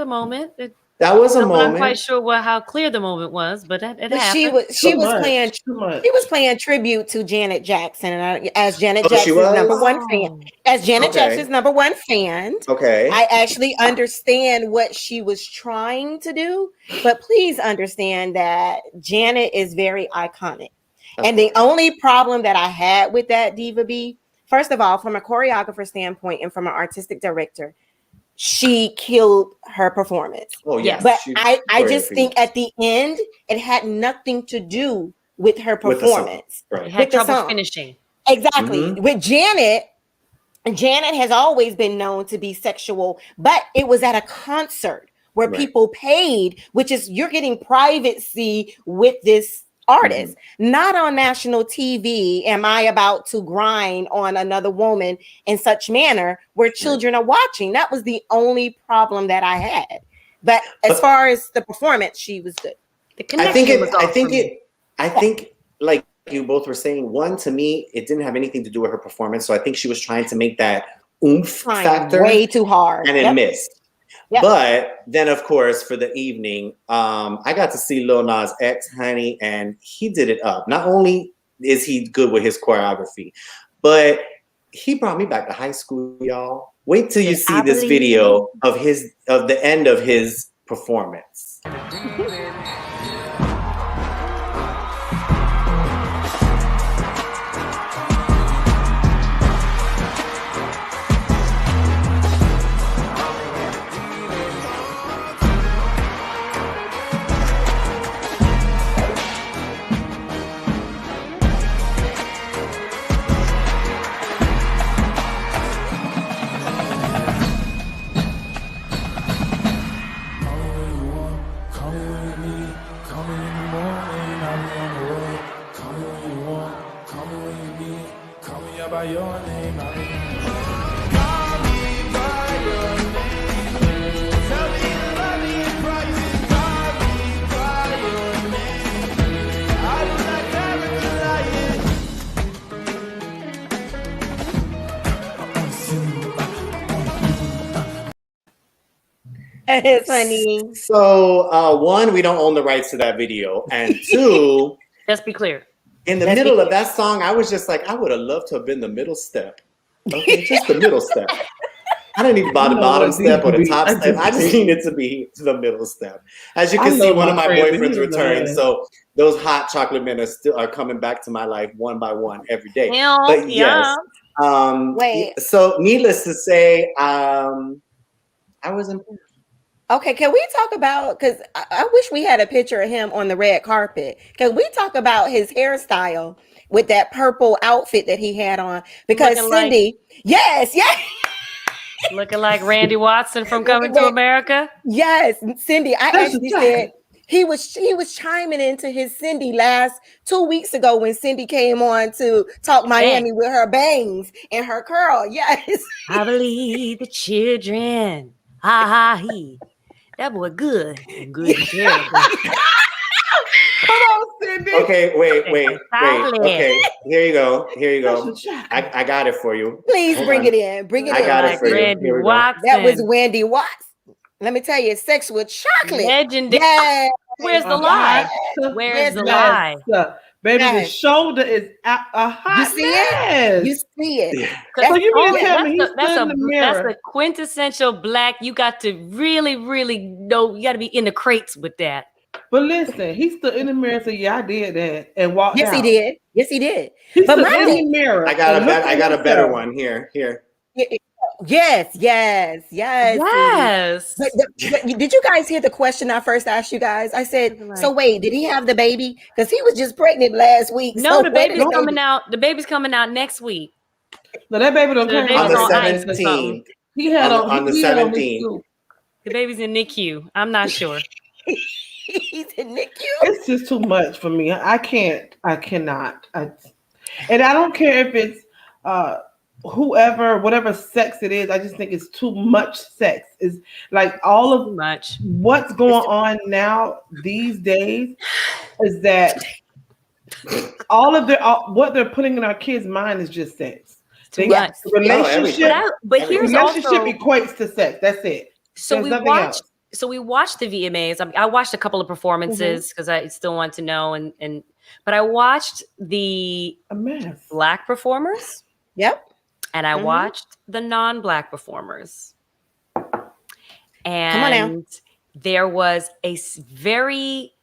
moment. That was a moment. I'm not quite sure how clear the moment was, but it happened. She was playing tribute to Janet Jackson, and as Janet Jackson's number one fan. As Janet Jackson's number one fan, I actually understand what she was trying to do, but please understand that Janet is very iconic. And the only problem that I had with that, Diva B, first of all, from a choreographer standpoint and from an artistic director, she killed her performance. Oh Yes. yes, But she- I Victoria just think Phoenix. at the end, it had nothing to do with her With the song. performance. They Right. had With the trouble song. finishing. Exactly. Mhm. With Janet has always been known to be sexual, but it was at a concert where Right. people paid, which is you're getting privacy with this artist. Not on national TV am I about to grind on another woman in such manner where children are watching. That was the only problem that I had. But as far as the performance, she was good. The I connection think it. was I off think for me. it. I think like you both were saying. One, to me, it didn't have anything to do with her performance. So I think she was trying to make that oomph Trying factor, way too hard. and it Yep. missed. Yep. But then, of course, for the evening, I got to see Lil Nas X, honey, and he did it up. Not only is he good with his choreography, but he brought me back to high school, y'all. Wait till you Did see I this believe video of the end of his performance. It's funny. So, one, we don't own the rights to that video, and two, Let's be clear. in the Let's middle be of that song, I was just like, I would have loved to have been the middle step. Okay, just the middle step. I didn't even buy the You know bottom what, step or the these top be- step. I just needed to be to the middle step. As you can I see, love one of my my friend, but boyfriends he was a returned, man. so those hot chocolate men are coming back to my life one by one every day. Hell, But yeah. yes, Wait. so needless to say, I was impressed. Okay, can we talk about, because I wish we had a picture of him on the red carpet. Can we talk about his hairstyle with that purple outfit that he had on? Because Looking like- Cindy, yes, Looking like Randy Watson from Coming to America. yes, Cindy, I That's actually exactly. said he was chiming into his Cindy last 2 weeks ago when Cindy came on to Talk Miami with her bangs and her curl. Yes. I believe the children. Ha ha he. That boy good. Good and terrible. Come on, Cindy. Okay, wait. Chocolate. Okay, here you go. That's a chocolate. I got it for you. Please Hold bring on. it in. Bring it I in. got it Like for you. Randy Here we go. Watson. That was Wendy Watts. Let me tell you, sex with chocolate. Legendary. Yes. Where's the A lie? hot Where's the mess. lie? Baby, the Yes. shoulder is a hot You see it? mess. You see it. Yeah. Because So you mean to only- tell me he that's stood in the that's mirror? a quintessential black. You got to really, really know. You got to be in the crates with that. But listen, he stood in the mirror and said, "Yeah, I did that," and walked Yes, out. he did. Yes, he did. He But stood my in thing- the mirror. I got and looked I at got a better himself. one here. Yes. Yes. But did you guys hear the question I first asked you guys? I said, Like- so wait, did he have the baby? Because he was just pregnant last week. No, so the where did baby's coming out. The baby's coming out next week. No, that baby don't The come baby's On the on ice or 17th. He had on the he had on his 17th. suit. The baby's in NICU. I'm not sure. He's in NICU. It's just too much for me. I cannot. And I don't care if it's whoever, whatever sex it is. I just think it's too much sex. It's like all Too of much. what's going on now these days is that all of what they're putting in our kids' mind is just sex. Too much. Relationship, But here's relationship also equates to sex. That's it. so There's we nothing watched. else. So we watched the VMAs. I watched a couple of performances because I still want to know, but I watched the A mess. Black performers Yep. and I Mhm. watched the non-Black performers. on now. And there was a very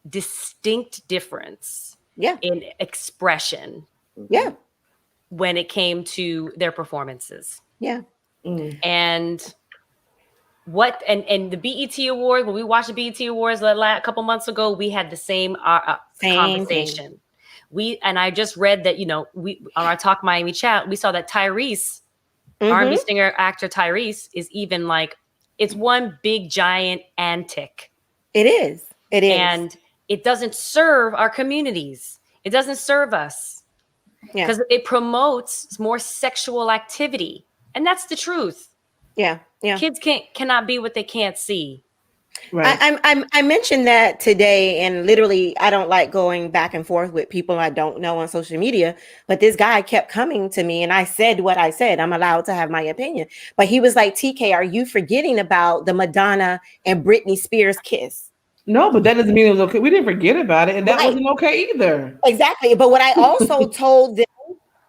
distinct difference Yeah. in expression Yeah. when it came to their performances. Yeah. Mm. And what and the BET Awards, when we watched the BET Awards a couple months ago, we had the same conversation. I just read that, we on our Talk Miami chat, we saw that Tyrese, R&B singer actor Tyrese, is even like, it's one big giant antic. It is. And it doesn't serve our communities. It doesn't serve us. Because it promotes more sexual activity. And that's the truth. Yeah. Kids cannot be what they can't see. Right. I mentioned that today, and literally, I don't like going back and forth with people I don't know on social media. But this guy kept coming to me, and I said what I said. I'm allowed to have my opinion. But he was like, "TK, are you forgetting about the Madonna and Britney Spears kiss?" No, but that doesn't mean it was okay. We didn't forget about it, and that wasn't okay either. Exactly. But what I also told them,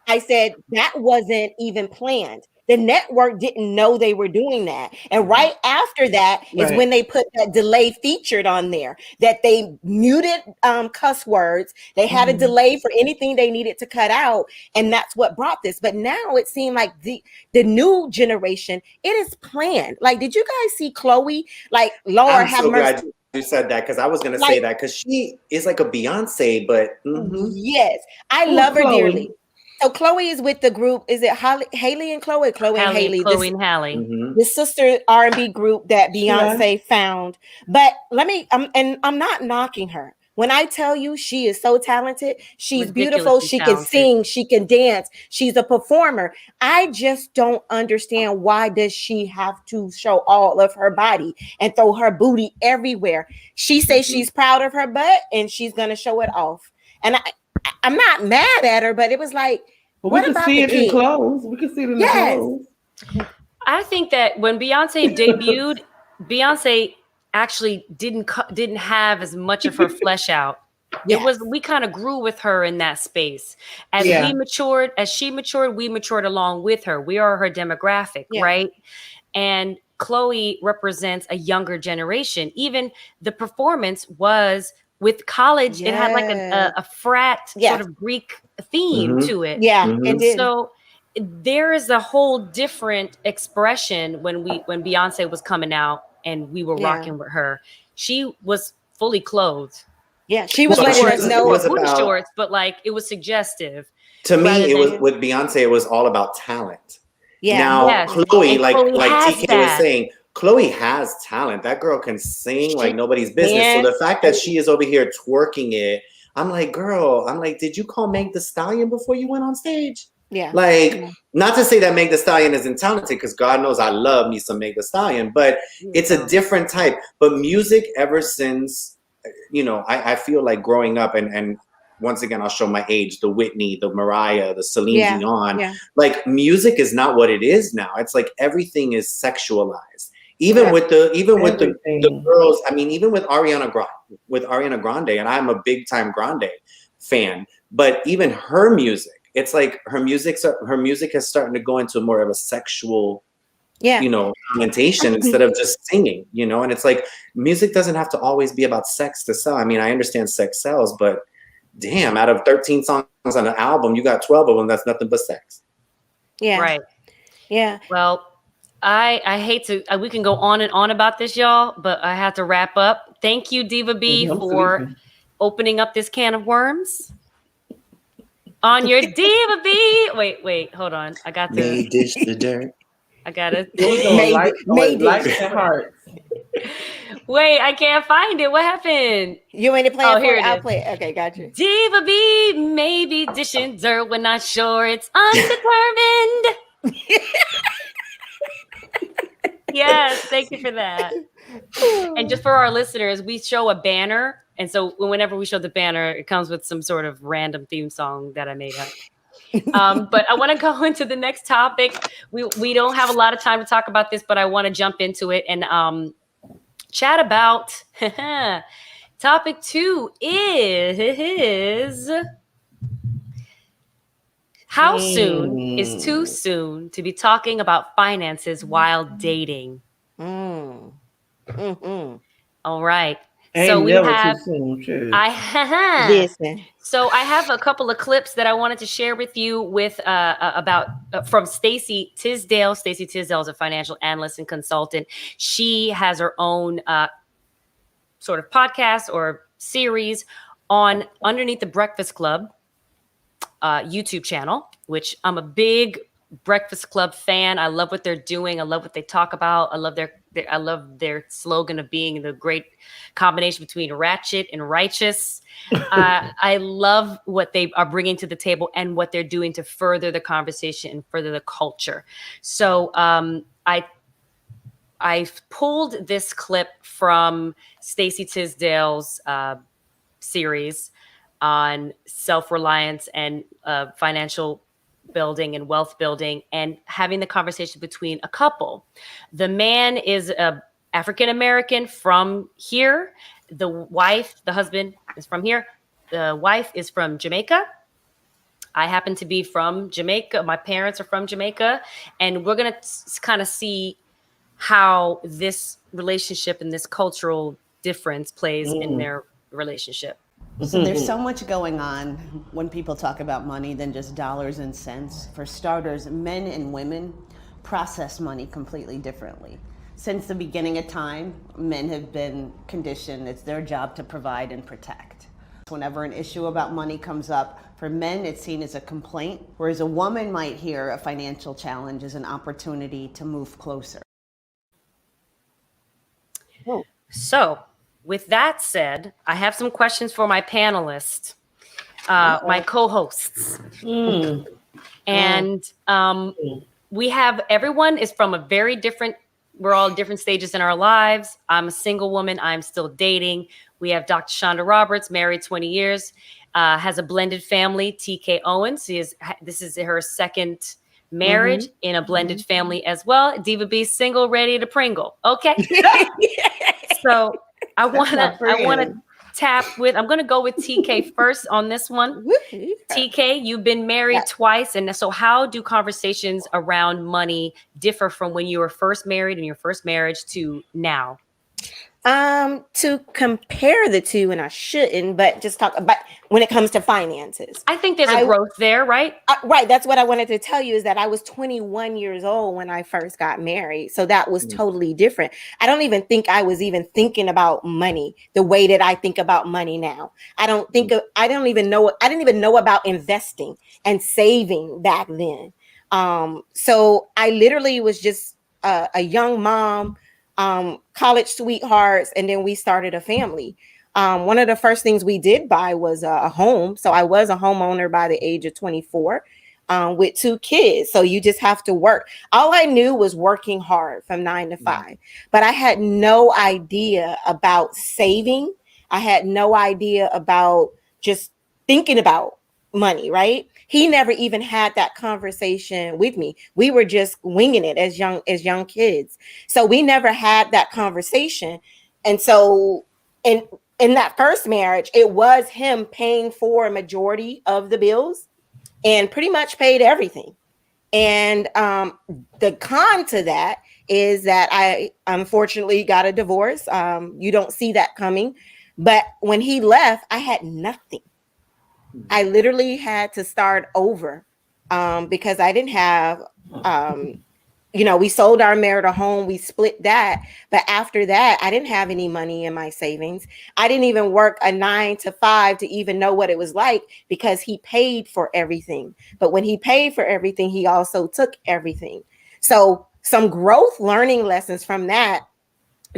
I said that wasn't even planned. The network didn't know they were doing that. And right after that is when they put that delay featured on there, that they muted cuss words. They had a delay for anything they needed to cut out. And that's what brought this. But now it seemed like the new generation, it is planned. Like, did you guys see Chloe? Like, Lord I'm have so mercy. glad you said that, because I was going to say that, because she is like a Beyonce, but yes, I love her dearly. So Chloe is with the group. Is it Haley and Chloe? Chloe and Haley. Chloe and Haley. The sister R&B group that Beyonce found. But I'm not knocking her. When I tell you she is so talented, she's beautiful. She can sing. She can dance. She's a performer. I just don't understand, why does she have to show all of her body and throw her booty everywhere? She says she's proud of her butt and she's going to show it off. And I'm not mad at her, but it was like, but we can see it in clothes. We can see it in the clothes. I think that when Beyonce debuted, Beyonce actually didn't have as much of her flesh out. We kind of grew with her in that space. As she matured, we matured along with her. We are her demographic, right? And Chloe represents a younger generation. Even the performance was with college, it had like a frat sort of Greek theme to it. And so there is a whole different expression when Beyonce was coming out and we were rocking with her. She was fully clothed. Yeah, she was wearing booty shorts, but like it was suggestive. To me, it was with Beyonce. It was all about talent. Now Chloe, like TK was saying, Chloe has talent. That girl can sing like nobody's business. So the fact that she is over here twerking it, I'm like, girl, did you call Meg Thee Stallion before you went on stage? Yeah. Like, not to say that Meg Thee Stallion isn't talented, because God knows I love me some Meg Thee Stallion, but it's a different type. But music, ever since, I feel like growing up, and once again, I'll show my age, the Whitney, the Mariah, the Celine Dion, like music is not what it is now. It's like everything is sexualized. Even with the girls, I mean, even with Ariana Grande, and I'm a big time Grande fan, but even her music, it's like her music is starting to go into more of a sexual, connotation instead of just singing, and it's like music doesn't have to always be about sex to sell. I mean, I understand sex sells, but damn, out of 13 songs on an album, you got 12 of them that's nothing but sex. Yeah. Right. Yeah. Well, I hate to, we can go on and on about this, y'all, but I have to wrap up. Thank you, Diva B, for opening up this can of worms on your Diva B. Wait, hold on. I got to May dish the dirt. I got it. Wait, I can't find it. What happened? You want to play it? Here I'll play it. Okay, gotcha. Diva B may be dishing dirt. We're not sure. It's undetermined. Yes, thank you for that. And just for our listeners, we show a banner. And so whenever we show the banner, it comes with some sort of random theme song that I made up. But I want to go into the next topic. We don't have a lot of time to talk about this, but I want to jump into it and chat about topic 2 is how soon is too soon to be talking about finances while dating? All right. So we never have, too soon, true. Listen. So I have a couple of clips that I wanted to share with you with about from Stacey Tisdale. Stacey Tisdale is a financial analyst and consultant. She has her own sort of podcast or series on Underneath the Breakfast Club YouTube channel, which I'm a big Breakfast Club fan. I love what they're doing. I love what they talk about. I love their slogan of being the great combination between ratchet and righteous. I love what they are bringing to the table and what they're doing to further the conversation and further the culture. So I pulled this clip from Stacey Tisdale's series on self-reliance and financial building and wealth building, and having the conversation between a couple. The man is African American from here. The wife, the husband, is from here. The wife is from Jamaica. I happen to be from Jamaica. My parents are from Jamaica, and we're gonna kind of see how this relationship and this cultural difference plays in their relationship. So there's so much going on when people talk about money than just dollars and cents. For starters, men and women process money completely differently. Since the beginning of time, men have been conditioned, it's their job to provide and protect. Whenever an issue about money comes up, for men it's seen as a complaint, whereas a woman might hear a financial challenge as an opportunity to move closer. So, with that said, I have some questions for my panelists, my co-hosts. And we have, everyone is from a very different, we're all different stages in our lives. I'm a single woman. I'm still dating. We have Dr. Shonda Roberts, married 20 years, has a blended family, TK Owens. This is her second marriage in a blended family as well. Diva B, single, ready to Pringle. Okay. So I want to tap with, I'm going to go with TK first on this one. TK, you've been married twice. And so how do conversations around money differ from when you were first married in your first marriage to now? To compare the two, and I shouldn't, but just talk about when it comes to finances. I think there's a growth there, right? Right. That's what I wanted to tell you, is that I was 21 years old when I first got married. So that was totally different. I don't even think I was even thinking about money the way that I think about money now. I didn't even know about investing and saving back then. So I literally was just a young mom, college sweethearts, and then we started a family. One of the first things we did buy was a home. So I was a homeowner by the age of 24 with 2 kids. So you just have to work. All I knew was working hard from 9 to 5, but I had no idea about saving. I had no idea about just thinking about money, right? He never even had that conversation with me. We were just winging it as young kids. So we never had that conversation. And so in that first marriage, it was him paying for a majority of the bills and pretty much paid everything. And the con to that is that I unfortunately got a divorce. You don't see that coming. But when he left, I had nothing. I literally had to start over because I didn't have, we sold our marital home, we split that. But after that, I didn't have any money in my savings. I didn't even work a 9 to 5 to even know what it was like, because he paid for everything. But when he paid for everything, he also took everything. So some growth learning lessons from that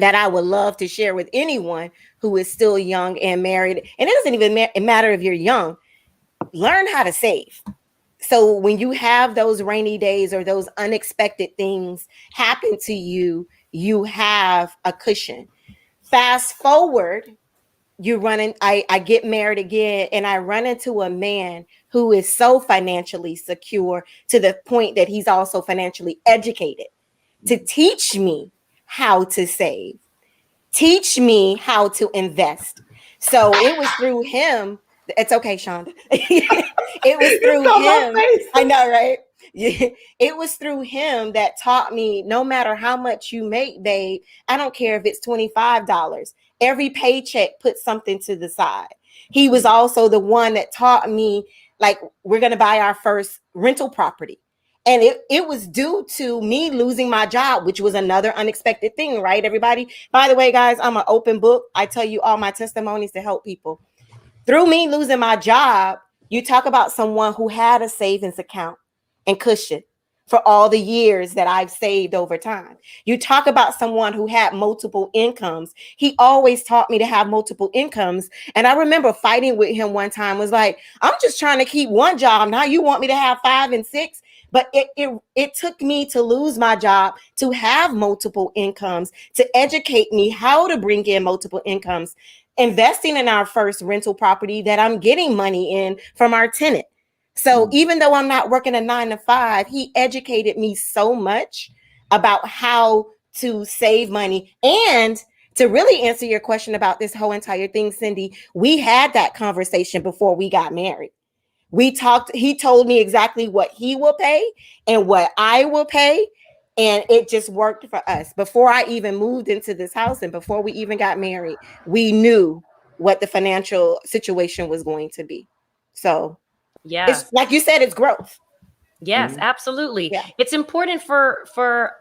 I would love to share with anyone who is still young and married. And it doesn't even matter if you're young. Learn how to save. So when you have those rainy days or those unexpected things happen to you, you have a cushion. Fast forward, I get married again, and I run into a man who is so financially secure to the point that he's also financially educated to teach me how to save, teach me how to invest. So it was through him. It's okay, Shonda. It was through him. I know, right? It was through him that taught me, no matter how much you make, babe, I don't care if it's $25. every paycheck put something to the side. He was also the one that taught me, like, we're going to buy our first rental property. And it was due to me losing my job, which was another unexpected thing, right, everybody? By the way, guys, I'm an open book. I tell you all my testimonies to help people. Through me losing my job, you talk about someone who had a savings account and cushion for all the years that I've saved over time. You talk about someone who had multiple incomes. He always taught me to have multiple incomes. And I remember fighting with him one time, was like, I'm just trying to keep one job. Now you want me to have 5 and 6? But it took me to lose my job to have multiple incomes, to educate me how to bring in multiple incomes, investing in our first rental property that I'm getting money in from our tenant. So even though I'm not working a 9 to 5, he educated me so much about how to save money. And to really answer your question about this whole entire thing, Cindy, we had that conversation before we got married. We talked, he told me exactly what he will pay and what I will pay. And it just worked for us. Before I even moved into this house and before we even got married, we knew what the financial situation was going to be. So Yeah. it's like you said, it's growth. Yes, absolutely. Yeah. It's important for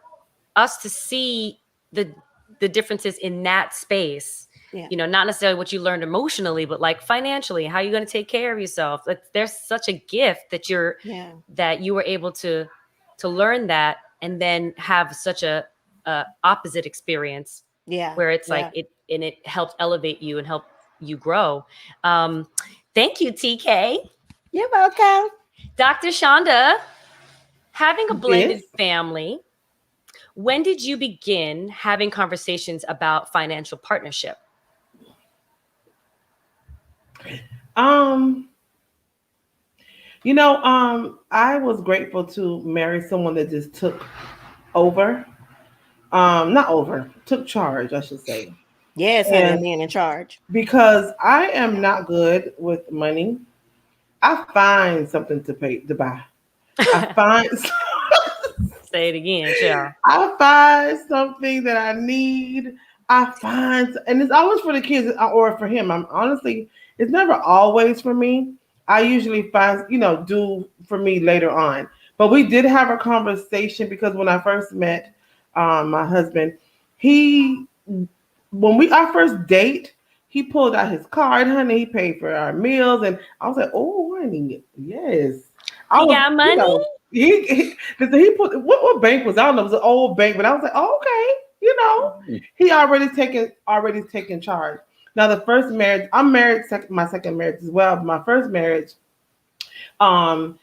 us to see the differences in that space. Yeah. You know, not necessarily what you learned emotionally, but like financially, how you're going to take care of yourself. Like, there's such a gift that that you were able to learn that and then have such a opposite experience. Yeah. Where it's like it helped elevate you and help you grow. Thank you, TK. You're welcome. Dr. Shonda, having a blended Yes. family, when did you begin having conversations about financial partnership? I was grateful to marry someone that just took over. Took charge, I should say. Yes, honey, a man in charge. Because I am not good with money. I find something to buy. I find Say it again, Cheryl. I find something that I need. And it's always for the kids or for him. It's never always for me. I usually find, do for me later on. But we did have a conversation because when I first met my husband, our first date, he pulled out his card, honey. He paid for our meals, and I was like, "Oh, honey, yes." He got money. He put what bank was? I don't know. It was an old bank, but I was like, "Oh, okay." He already taken charge. Now the first marriage, I'm married. My second marriage as well. But my first marriage, our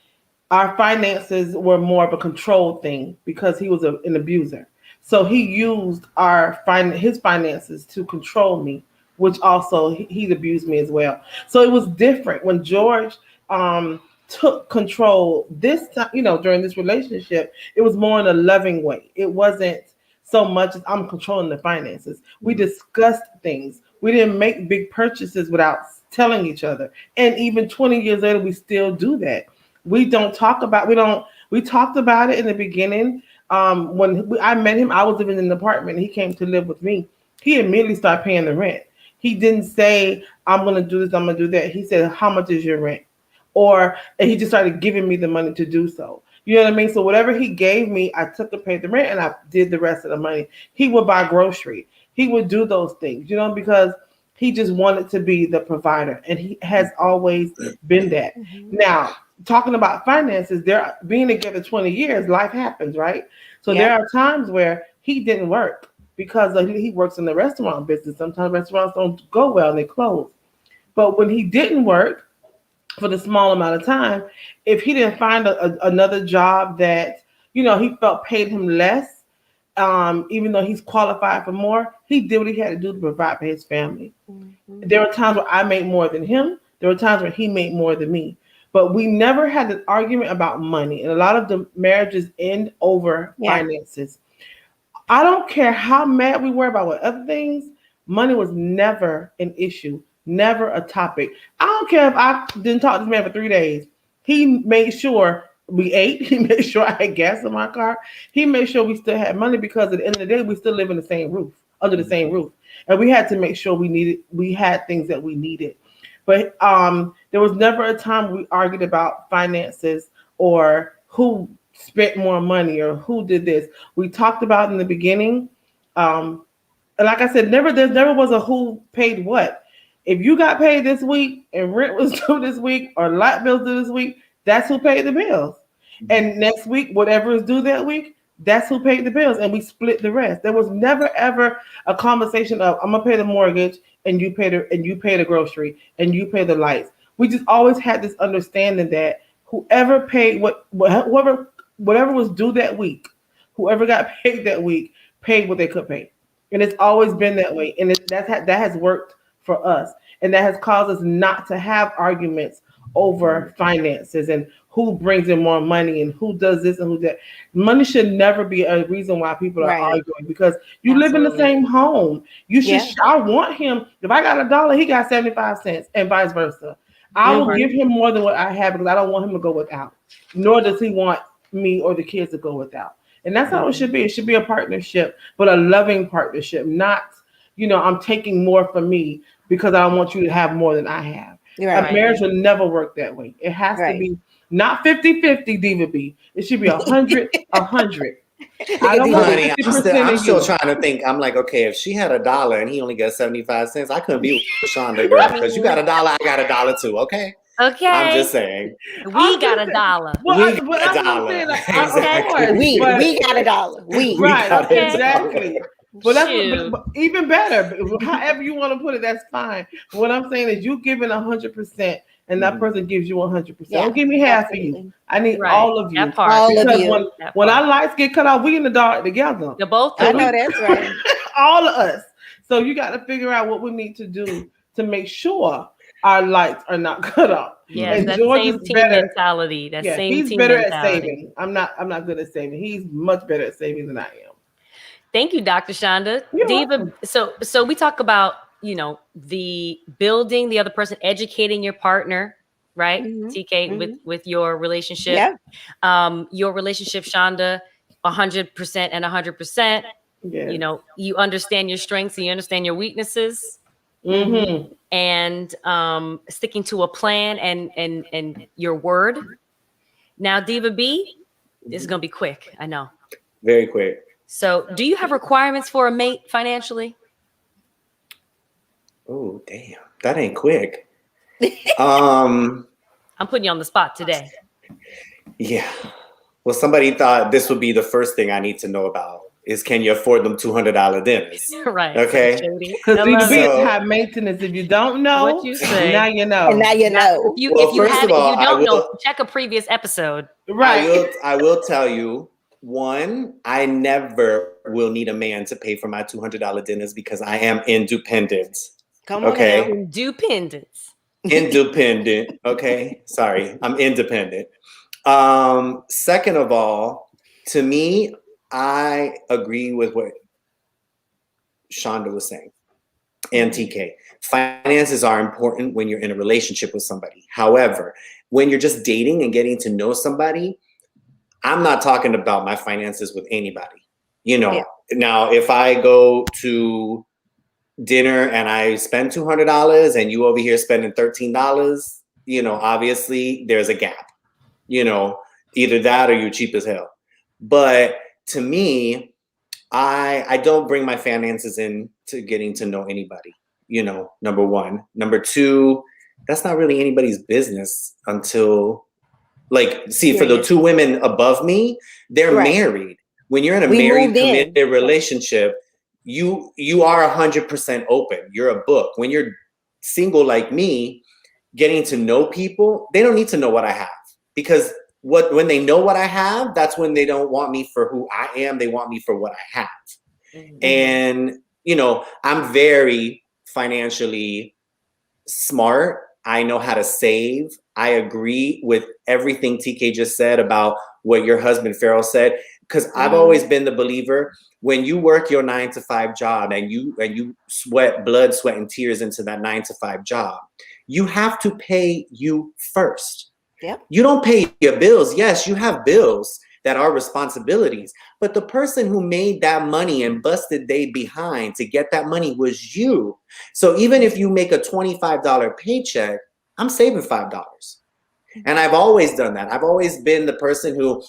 finances were more of a control thing because he was an abuser. So he used his finances to control me, which also he abused me as well. So it was different when George took control this time, during this relationship. It was more in a loving way. It wasn't so much as I'm controlling the finances. We discussed things. We didn't make big purchases without telling each other. And even 20 years later, we still do that. We talked about it in the beginning. When I met him, I was living in an apartment. He came to live with me. He immediately started paying the rent. He didn't say, I'm going to do this, I'm going to do that. He said, how much is your rent? And he just started giving me the money to do so. You know what I mean? So whatever he gave me, I took and paid the rent and I did the rest of the money. He would buy grocery. He would do those things, because he just wanted to be the provider. And he has always been that. Mm-hmm. Now, talking about finances, being together 20 years, life happens, right? So there are times where he didn't work because he works in the restaurant business. Sometimes restaurants don't go well and they close. But when he didn't work for the small amount of time, if he didn't find another job that, he felt paid him less, even though he's qualified for more, he did what he had to do to provide for his family. Mm-hmm. There were times where I made more than him. There were times where he made more than me. But we never had an argument about money. And a lot of the marriages end over finances. I don't care how mad we were about what other things, money was never an issue, never a topic. I don't care if I didn't talk to this man for 3 days. He made sure we ate. He made sure I had gas in my car. He made sure we still had money because at the end of the day, we still live in the same roof. under the same roof, and we had to make sure we had things that we needed. But there was never a time we argued about finances or who spent more money or who did this. We talked about in the beginning, and like I said, there never was a who paid what. If you got paid this week and rent was due this week or light bills due this week, that's who paid the bills. And next week, whatever is due that week, that's who paid the bills, and we split the rest. There was never ever a conversation of I'm gonna pay the mortgage and you pay the grocery and you pay the lights. We just always had this understanding that whoever paid whatever was due that week, whoever got paid that week, paid what they could pay, and it's always been that way. And that has worked for us, and that has caused us not to have arguments over finances and who brings in more money and who does this and who that. Money should never be a reason why people are arguing, because you live in the same home. You should. I want him. If I got $1, he got 75 cents, and vice versa. I will give him more than what I have because I don't want him to go without. Nor does he want me or the kids to go without. And that's how it should be. It should be a partnership, but a loving partnership, not, I'm taking more from me because I want you to have more than I have. A marriage will never work that way. It has to be not 50-50, Diva B. It should be 100-100. I don't want Honey, I'm still trying to think. I'm like, okay, if she had $1 and he only got 75 cents, I couldn't be with Shonda, girl, because you got $1, I got $1 too, okay? Okay. I'm just saying. We got $1. We got $1. Exactly. We got $1. We got exactly. But even better. However you want to put it, that's fine. What I'm saying is you giving 100%, and that person gives you 100%. Don't give me half of you. I need all of you. That part. All of you. When our lights get cut off, we in the dark together. You're both. I know that's right. All of us. So you got to figure out what we need to do to make sure our lights are not cut off. Yeah, and that George same is team better. mentality. That same he's team better mentality. at saving. I'm not good at saving. He's much better at saving than I am. Thank you, Dr. Shonda. You're Diva, so we talk about, the building the other person, educating your partner, right? TK, with your relationship. Yeah. Your relationship, Shonda, 100% and 100%. Yeah. You understand your strengths and you understand your weaknesses. Mm-hmm. And sticking to a plan and your word. Now, Diva B, this is gonna be quick. I know. Very quick. So, do you have requirements for a mate financially? Oh, damn. That ain't quick. I'm putting you on the spot today. Yeah. Well, somebody thought this would be the first thing I need to know about is can you afford them $200 dinners? Right. Okay. Because you be high maintenance. If you don't know, what you say, now you know. And now you know. If you don't know, check a previous episode. Right. I will tell you, one, I never will need a man to pay for my $200 dinners because I am independent. Come on. Okay. Now. Independence. Independent. Okay. Sorry. I'm independent. Second of all, to me, I agree with what Shonda was saying and TK. Finances are important when you're in a relationship with somebody. However, when you're just dating and getting to know somebody, I'm not talking about my finances with anybody. Now, if I go to dinner and I spend $200 and you over here spending $13, obviously there's a gap. Either that or you're cheap as hell. But to me, I don't bring my finances into getting to know anybody, number one. Number two, that's not really anybody's business until, for the two women above me, they're married. When you're in a married, committed relationship, you are 100% open. You're a book. When you're single like me, getting to know people, they don't need to know what I have because when they know what I have, that's when they don't want me for who I am. They want me for what I have. Mm-hmm. And, I'm very financially smart. I know how to save. I agree with everything TK just said about what your husband Farrell said, because I've always been the believer when you work your 9-to-5 job and you sweat blood, sweat, and tears into that 9-to-5 job, you have to pay you first. Yep. You don't pay your bills. Yes, you have bills that are responsibilities. But the person who made that money and busted they behind to get that money was you. So even if you make a $25 paycheck, I'm saving $5. And I've always done that. I've always been the person who,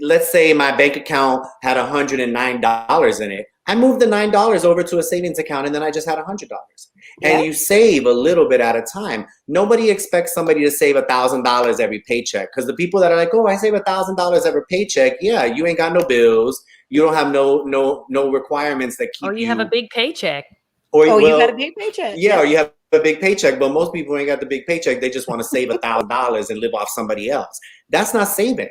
let's say my bank account had $109 in it. I moved the $9 over to a savings account and then I just had $100. And you save a little bit at a time. Nobody expects somebody to save $1,000 every paycheck, because the people that are like, oh, I save $1,000 every paycheck. Yeah, you ain't got no bills. You don't have no requirements that keep Or you have a big paycheck. Or you got a big paycheck. Yeah, or you have a big paycheck, but most people ain't got the big paycheck. They just want to save $1,000 and live off somebody else. That's not saving.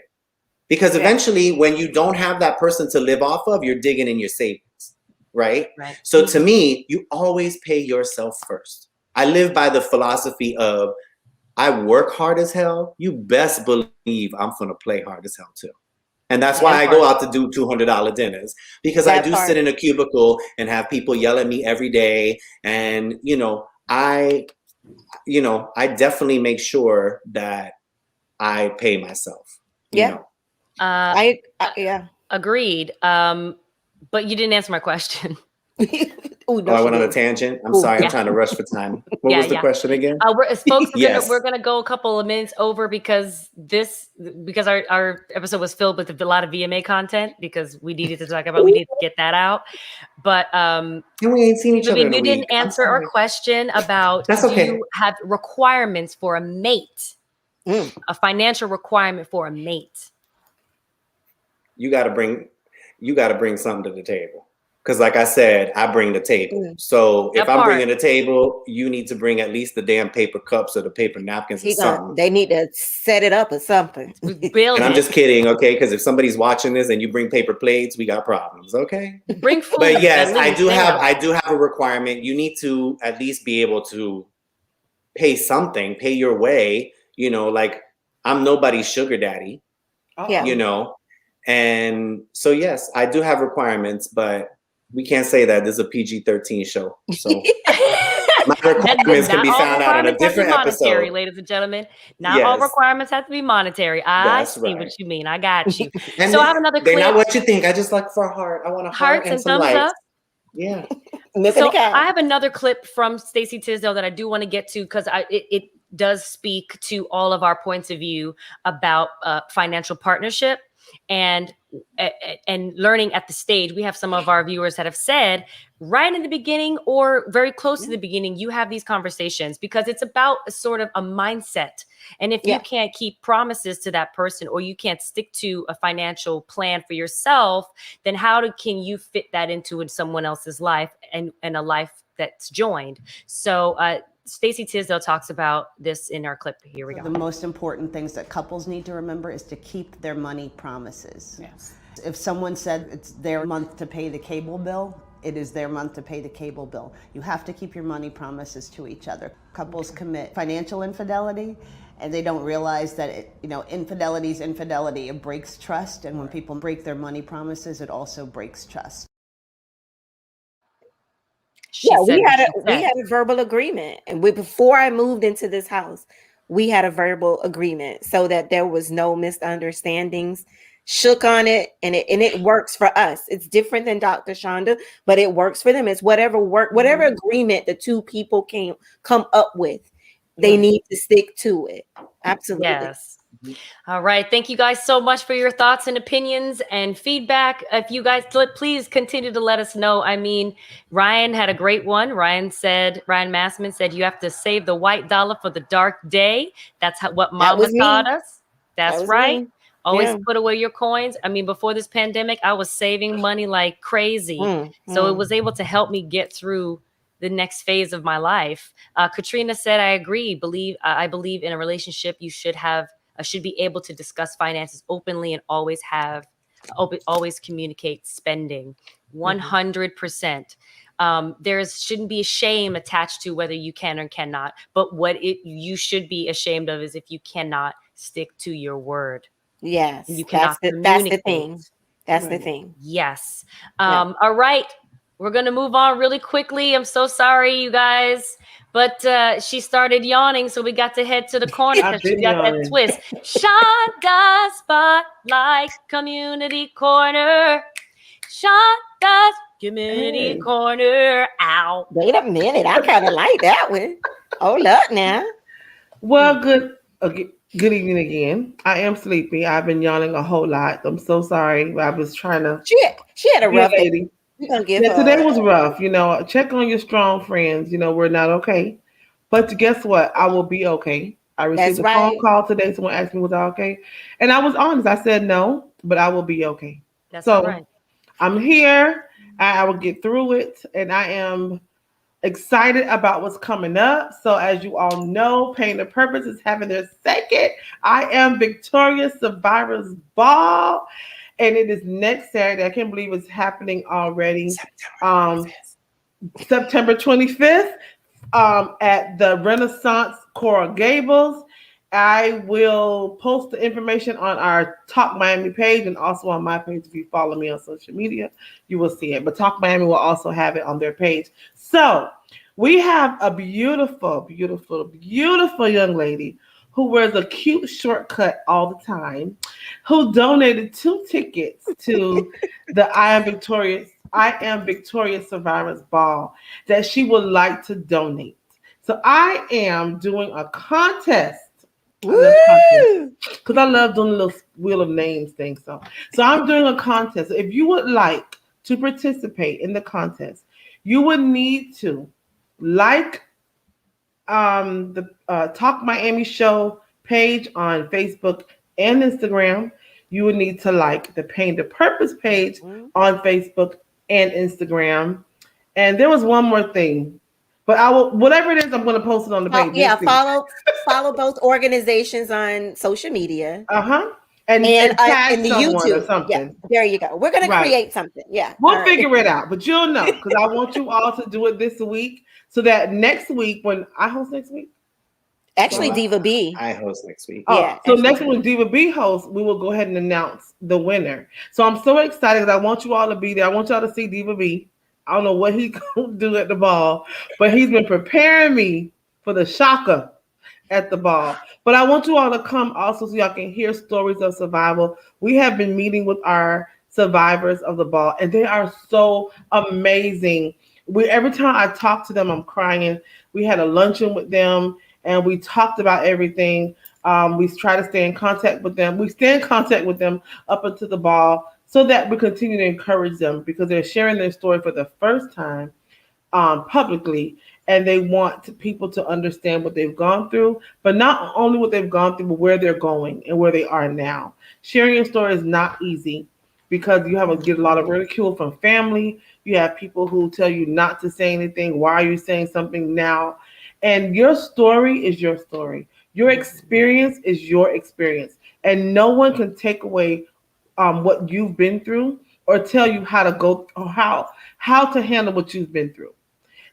Because eventually when you don't have that person to live off of, you're digging in your savings, right? So to me, you always pay yourself first. I live by the philosophy of, I work hard as hell. You best believe I'm going to play hard as hell too. And that's why I go out to do $200 dinners, because I do sit in a cubicle and have people yell at me every day. And, I definitely make sure that I pay myself. You know. Agreed. But you didn't answer my question. I went on a tangent. I'm sorry. I'm trying to rush for time. What was the question again? We're gonna go a couple of minutes over because our episode was filled with a lot of VMA content, because we needed to talk about. We need to get that out. But we ain't seen each other in a you week. didn't answer our question about That's okay. You have requirements for a mate, a financial requirement for a mate. You got to bring something to the table. Because like I said, I bring the table. So if I'm bringing the table, you need to bring at least the damn paper cups or the paper napkins or something. They need to set it up or something. And I'm just kidding, okay? Because if somebody's watching this and you bring paper plates, we got problems, okay? Bring food. But yes, I do have a requirement. You need to at least be able to pay something, pay your way. Like, I'm nobody's sugar daddy. And so yes, I do have requirements, but we can't say that. This is a PG-13 show. So my requirements can be found out in a different episode. Ladies and gentlemen, not all requirements have to be monetary. I see what you mean. I got you. So I have another clip. They're not what you think. I just like for a heart. I want a heart and some thumbs lights. up. Yeah. So I have another clip from Stacey Tisdale that I do want to get to, because it does speak to all of our points of view about financial partnership. And learning at the stage. We have some of our viewers that have said right in the beginning or very close to the beginning, you have these conversations, because it's about a sort of a mindset. And if you can't keep promises to that person, or you can't stick to a financial plan for yourself, then can you fit that into someone else's life and a life that's joined? So Stacey Tisdale talks about this in our clip. Here we go. The most important things that couples need to remember is to keep their money promises. Yes. If someone said it's their month to pay the cable bill, it is their month to pay the cable bill. You have to keep your money promises to each other. Couples commit financial infidelity, and they don't realize that infidelity is infidelity. It breaks trust, and when people break their money promises, it also breaks trust. We had a verbal agreement, and before I moved into this house, we had a verbal agreement so that there was no misunderstandings. Shook on it, and it works for us. It's different than Dr. Shonda, but it works for them. It's whatever agreement the two people can come up with, they need to stick to it. Absolutely. Yes. All right. Thank you guys so much for your thoughts and opinions and feedback. If you guys please continue to let us know. I mean, Ryan had a great one. Ryan Massman said, you have to save the white dollar for the dark day. That's what Mama taught us. That's right. Me. Always put away your coins. I mean, before this pandemic, I was saving money like crazy. So it was able to help me get through the next phase of my life. Katrina said, I agree. I believe in a relationship, you should be able to discuss finances openly and always communicate spending. 100%. There shouldn't be a shame attached to whether you can or cannot, but you should be ashamed of is if you cannot stick to your word. Yes, you cannot that's the thing. That's the thing. Yes. All right. We're going to move on really quickly. I'm so sorry, you guys. But she started yawning, so we got to head to the corner I've because she been got that yawning. twist. Shonda Spotlight Community Corner. Shonda's Community Hey. Corner. Ow. Wait a minute. I kind of like that one. Hold up now. Well, good evening again. I am sleepy. I've been yawning a whole lot. I'm so sorry. I was trying to She had a be a rough day. lady. We're gonna give Yeah, her. today was rough. Check on your strong friends. We're not okay. But guess what? I will be okay. I received That's a phone right. call today. Someone asked me, was I okay? And I was honest. I said no, but I will be okay. That's So all right. I'm here. I will get through it. And I am excited about what's coming up. So as you all know, Pain to Purpose is having their second I Am Victorious Survivors Ball. And it is next Saturday. I can't believe it's happening already. September 25th at the Renaissance Coral Gables. I will post the information on our Talk Miami page and also on my page. If you follow me on social media, you will see it. But Talk Miami will also have it on their page. So we have a beautiful, beautiful, beautiful young lady who wears a cute shortcut all the time, who donated 2 tickets to the I Am Victorious Survivors Ball that she would like to donate. So I am doing a contest. Woo! Because I love doing the little wheel of names thing. So I'm doing a contest. If you would like to participate in the contest, you would need to like the Talk Miami Show page on Facebook and Instagram. You would need to like the Pain to Purpose page on Facebook and Instagram. And there was one more thing, but I will, whatever it is, I'm going to post it on the page. Yeah, follow both organizations on social media. And tag in the someone YouTube or something. Yeah, there you go. We're gonna create something. Yeah, we'll figure it out, but you'll know because I want you all to do it this week so that next week when I host next week. Actually, Diva B. I host next week. Oh, yeah, so next week when Diva B hosts, we will go ahead and announce the winner. So I'm so excited because I want you all to be there. I want y'all to see Diva B. I don't know what he's going to do at the ball, but he's been preparing me for the shocker at the ball. But I want you all to come also so y'all can hear stories of survival. We have been meeting with our survivors of the ball, and they are so amazing. Every time I talk to them, I'm crying. We had a luncheon with them, and we talked about everything. We try to stay in contact with them. We stay in contact with them up until the ball so that we continue to encourage them because they're sharing their story for the first time publicly. And they want people to understand what they've gone through, but not only what they've gone through, but where they're going and where they are now. Sharing your story is not easy because you get a lot of ridicule from family. You have people who tell you not to say anything. Why are you saying something now? And your story is your story. Your experience is your experience. And no one can take away what you've been through or tell you how to go or how to handle what you've been through.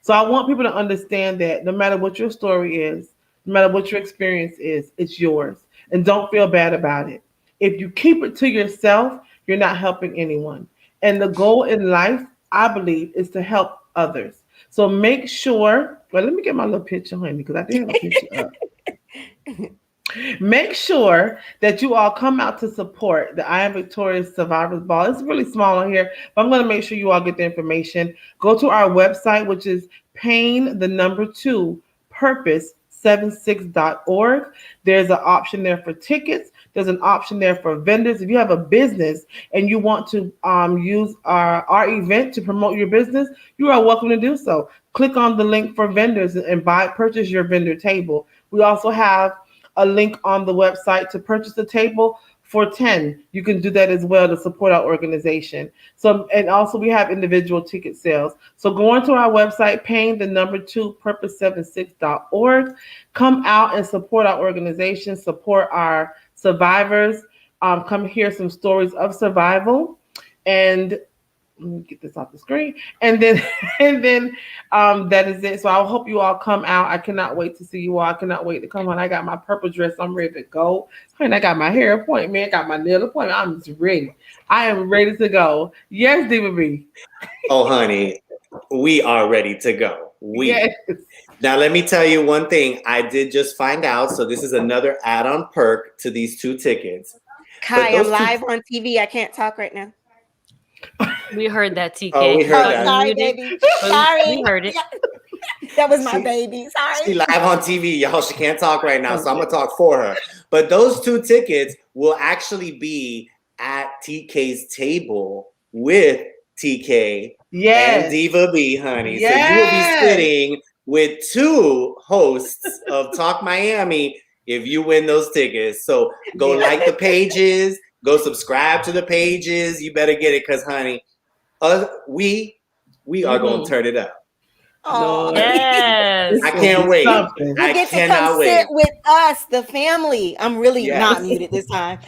So I want people to understand that no matter what your story is, no matter what your experience is, it's yours. And don't feel bad about it. If you keep it to yourself, you're not helping anyone. And the goal in life, I believe, is to help others. So make sure, well, let me get my little picture, honey, because I did have a picture up. Make sure that you all come out to support the I Am Victorious Survivors Ball. It's really small on here, but I'm going to make sure you all get the information. Go to our website, which is pain2purpose76.org. There's an option there for tickets. There's an option there for vendors. If you have a business and you want to use our event to promote your business, you are welcome to do so. Click on the link for vendors and purchase your vendor table. We also have a link on the website to purchase a table for 10. You can do that as well to support our organization. So, and also we have individual ticket sales. So go onto our website, pain2purpose76.org. Come out and support our organization, support our survivors. Come hear some stories of survival. And let me get this off the screen. And then that is it. So I hope you all come out. I cannot wait to see you all. I cannot wait to come on. I got my purple dress. I'm ready to go. And I got my hair appointment. I got my nail appointment. I'm just ready. I am ready to go. Yes, Diva B. Oh, honey. We are ready to go. Yes. Now, let me tell you one thing. I did just find out. So this is another add-on perk to these 2 tickets. Kai, those I'm two- live on TV. I can't talk right now. We heard that, TK. Oh, we heard Oh, that. sorry, Muted. baby. We Sorry. heard it. That was my See- baby. She Sorry. live on TV, y'all. She can't talk right now, so I'm gonna talk for her. But those 2 tickets will actually be at TK's table with TK and Yes. Diva B, honey. So you will Yes. be sitting with 2 hosts of Talk Miami if you win those tickets. So go Yeah. like the pages, go subscribe to the pages. You better get it, cause honey, we are gonna turn it up. Oh, Lord. Yes. I can't wait. Something. you I get to cannot come wait. sit with us, the family. I'm really Yes. not muted this time.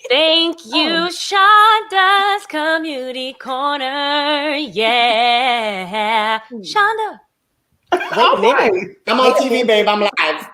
Thank you, Shonda's Community Corner. Yeah. Shonda. All right. I'm on TV, babe. I'm live.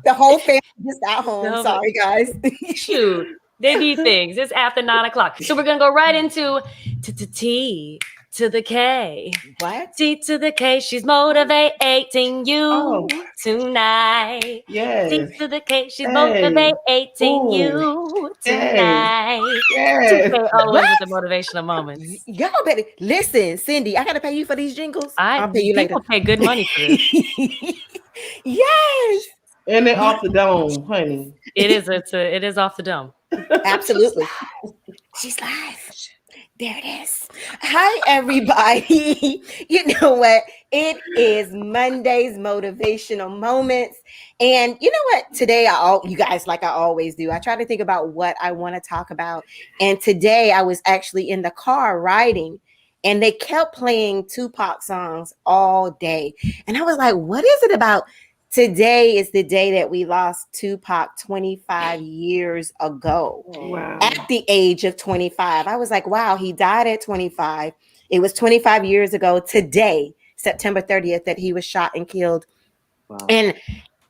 The whole family just at home. No, Sorry, guys. Shoot. They be things. It's after 9 o'clock. So we're going to go right into T to the K. What? T to the K. She's motivating you Oh. tonight. Yes. T to the K. She's Hey. motivating Ooh. you Hey. tonight. Yes. TK Owens with the motivational moments. Y'all better listen, Cindy. I gotta pay you for these jingles. I'll pay you later. People pay good money for this. Yes, And they're off the dome, honey. It is off the dome. absolutely. She's live. There it is. Hi, everybody. You know what? It is Monday's motivational moments. And you know what? Today, you guys, like I always do, I try to think about what I want to talk about. And today I was actually in the car riding and they kept playing Tupac songs all day. And I was like, what is it about? Today is the day that we lost Tupac 25 years ago. Wow. At the age of 25. I was like, wow, he died at 25. It was 25 years ago today, September 30th, that he was shot and killed. Wow. And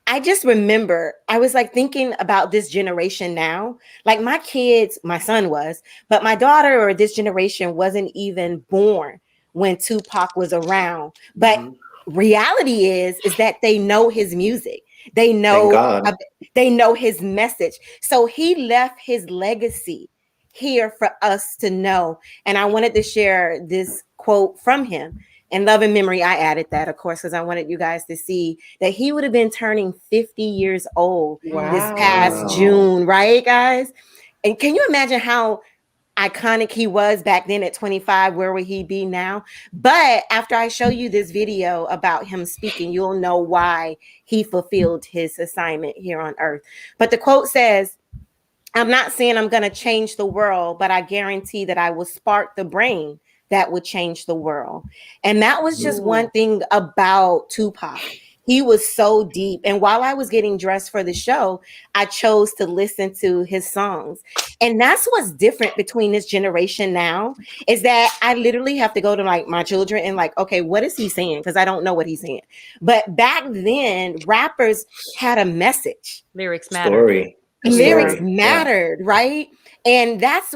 I just remember, I was like thinking about this generation now. Like my kids, my son was, but my daughter or this generation wasn't even born when Tupac was around. But Mhm. reality is that they know his music. They Thank know God. they know his message. So he left his legacy here for us to know. And I wanted to share this quote from him. And love and memory, I added that, of course, because I wanted you guys to see that he would have been turning 50 years old this past Wow. June, right, guys? And can you imagine how iconic he was back then at 25? Where would he be now? But after I show you this video about him speaking, you'll know why he fulfilled his assignment here on earth. But the quote says, I'm not saying I'm going to change the world, but I guarantee that I will spark the brain that would change the world. And that was just one thing about Tupac. He was so deep. And while I was getting dressed for the show, I chose to listen to his songs. And that's what's different between this generation now, is that I literally have to go to like my children and like, okay, what is he saying? Because I don't know what he's saying. But back then, rappers had a message. Lyrics matter. Story. Lyrics Story. mattered, right? And that's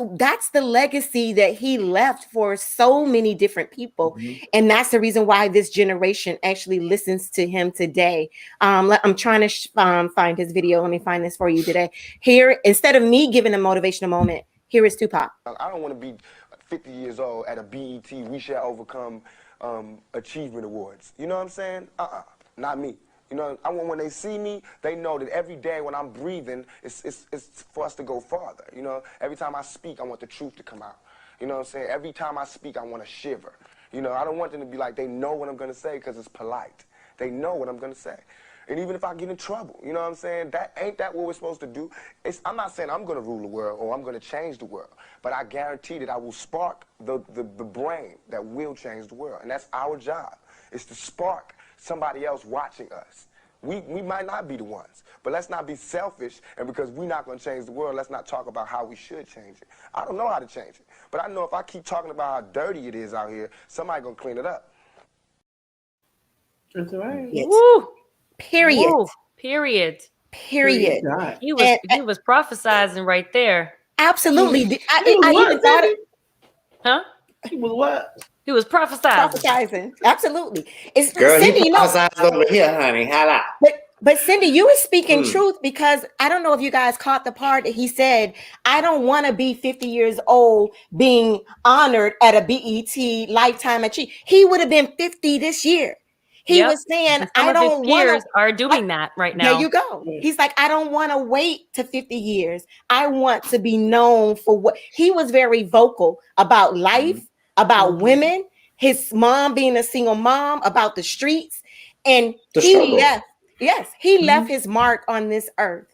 the legacy that he left for so many different people. Mhm. And that's the reason why this generation actually listens to him today. I'm trying to find his video. Let me find this for you today. Here, instead of me giving a motivational moment, here is Tupac. I don't want to be 50 years old at a BET We Shall Overcome Achievement Awards. You know what I'm saying? Not me. You know, I want when they see me, they know that every day when I'm breathing, it's for us to go farther. You know, every time I speak, I want the truth to come out. You know what I'm saying? Every time I speak, I want to shiver. You know, I don't want them to be like, they know what I'm going to say because it's polite. They know what I'm going to say. And even if I get in trouble, you know what I'm saying? Ain't that what we're supposed to do? I'm not saying I'm going to rule the world or I'm going to change the world, but I guarantee that I will spark the brain that will change the world. And that's our job, is to spark somebody else watching us. We might not be the ones, but let's not be selfish, and because we're not going to change the world, let's not talk about how we should change it. I don't know how to change it, but I know if I keep talking about how dirty it is out here, somebody going to clean it up. That's right. Yes. Woo. Period. Woo. Period. Period. God. He was prophesizing right there. Absolutely. He I was, even thought baby. Huh? He was what? He was prophesizing. Prophesizing. Absolutely. It's Girl, Cindy, he you know, prophesized over here, honey. Hello. but Cindy, you were speaking Mm. truth, because I don't know if you guys caught the part that he said, I don't want to be 50 years old being honored at a BET Lifetime Achievement. He would have been 50 this year. He Yep. was saying, And some I of his don't want peers to. are doing that right now. There you go. He's like, I don't want to wait to 50 years. I want to be known for what he was very vocal about life, about Mhm. women, his mom being a single mom, about the streets. And The he struggle. left, yes, he left his mark on this earth.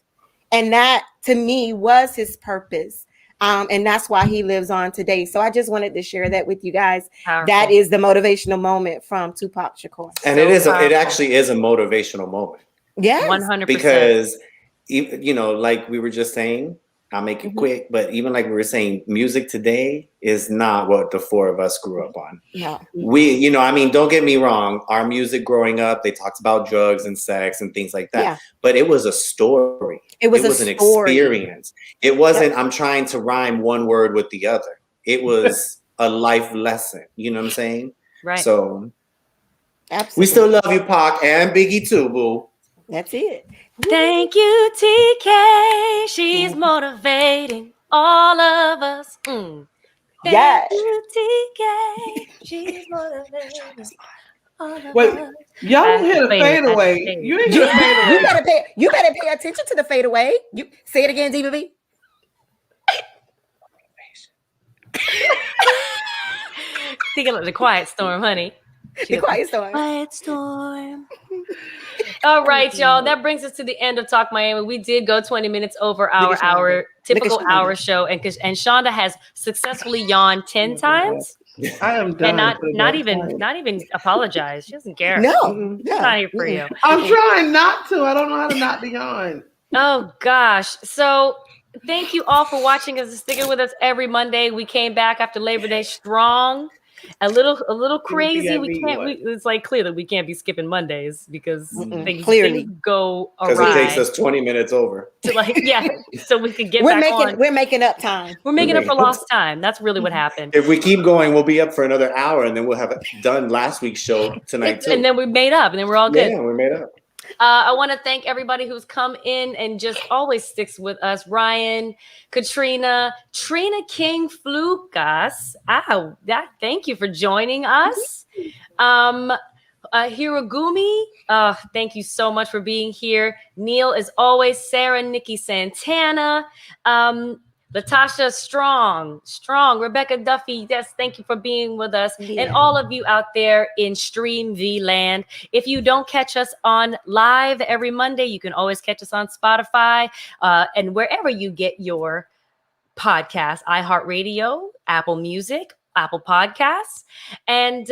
And that to me was his purpose. And that's why he lives on today. So I just wanted to share that with you guys. Powerful. That is the motivational moment from Tupac Shakur. And So it powerful. actually is a motivational moment. Yes. 100%. Because you know, like we were just saying, I'll make it Mhm. quick, but even like we were saying, music today is not what the four of us grew up on. No. We, you know, I mean, don't get me wrong, our music growing up, they talked about drugs and sex and things like that, Yeah. but it was a story. It was a an story. experience. It wasn't, I'm trying to rhyme one word with the other. It was a life lesson. You know what I'm saying? Right. So Absolutely. we still love you, Pac, and Biggie too, boo. That's it. Thank you, TK. She's motivating all of us. Thank Yes. you, TK. She's motivating all of Wait, us. y'all I don't hear the played it. fade I away. played it. You ain't hear the fade away. You better pay attention to the fadeaway. You say it again, Diva B. Thinking of the quiet storm, honey. The quiet storm. Quiet storm. All right, y'all. That brings us to the end of Talk Miami. We did go 20 minutes over Look at our Shonda. typical Look at Shonda. hour show, and Shonda has successfully yawned 10 times I am done. and for the not next even time. apologize. She doesn't care. No. Mm-mm. It's not here for you. I'm trying not to. I don't know how to not be on. Oh gosh. So thank you all for watching us and sticking with us every Monday. We came back after Labor Day strong. A little crazy. We can't. It's like clear that we can't be skipping Mondays because things Clearly. go Because awry. it takes us 20 minutes over. to so we can get We're back making on. we're making up time. We're making up for lost time. That's really what happened. If we keep going, we'll be up for another hour, and then we'll have done last week's show tonight too. And then we made up, and then we're all good. Yeah, we made up. I want to thank everybody who's come in and just always sticks with us. Ryan, Katrina, Trina King Flukas. Thank you for joining us. Hirogumi, thank you so much for being here. Neil, as always, Sarah, Nikki Santana, Latasha Strong, Rebecca Duffy. Yes, thank you for being with us. Yeah. And all of you out there in Stream V land. If you don't catch us on live every Monday, you can always catch us on Spotify and wherever you get your podcasts, iHeartRadio, Apple Music, Apple Podcasts. And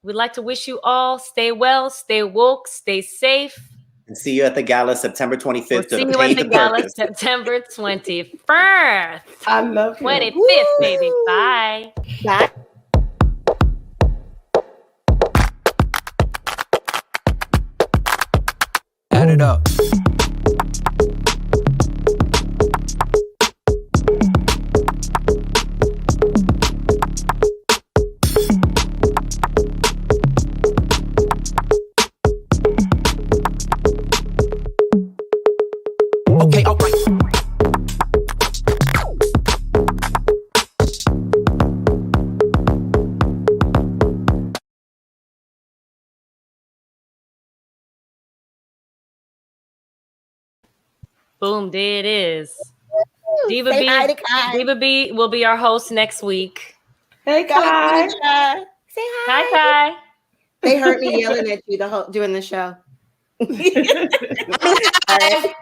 we'd like to wish you all stay well, stay woke, stay safe. And see you at the gala September 25th. We'll see you at the gala September 21st. I love you. 25th, baby. Bye. Bye. Add it up. Okay, alright. Boom, there it is. Diva Say hi to B, Kai. Diva B will be our host next week. Hey, Go Kai. ahead, Kai. Say hi. Hi, Kai. They heard me yelling at you during the show. Hi.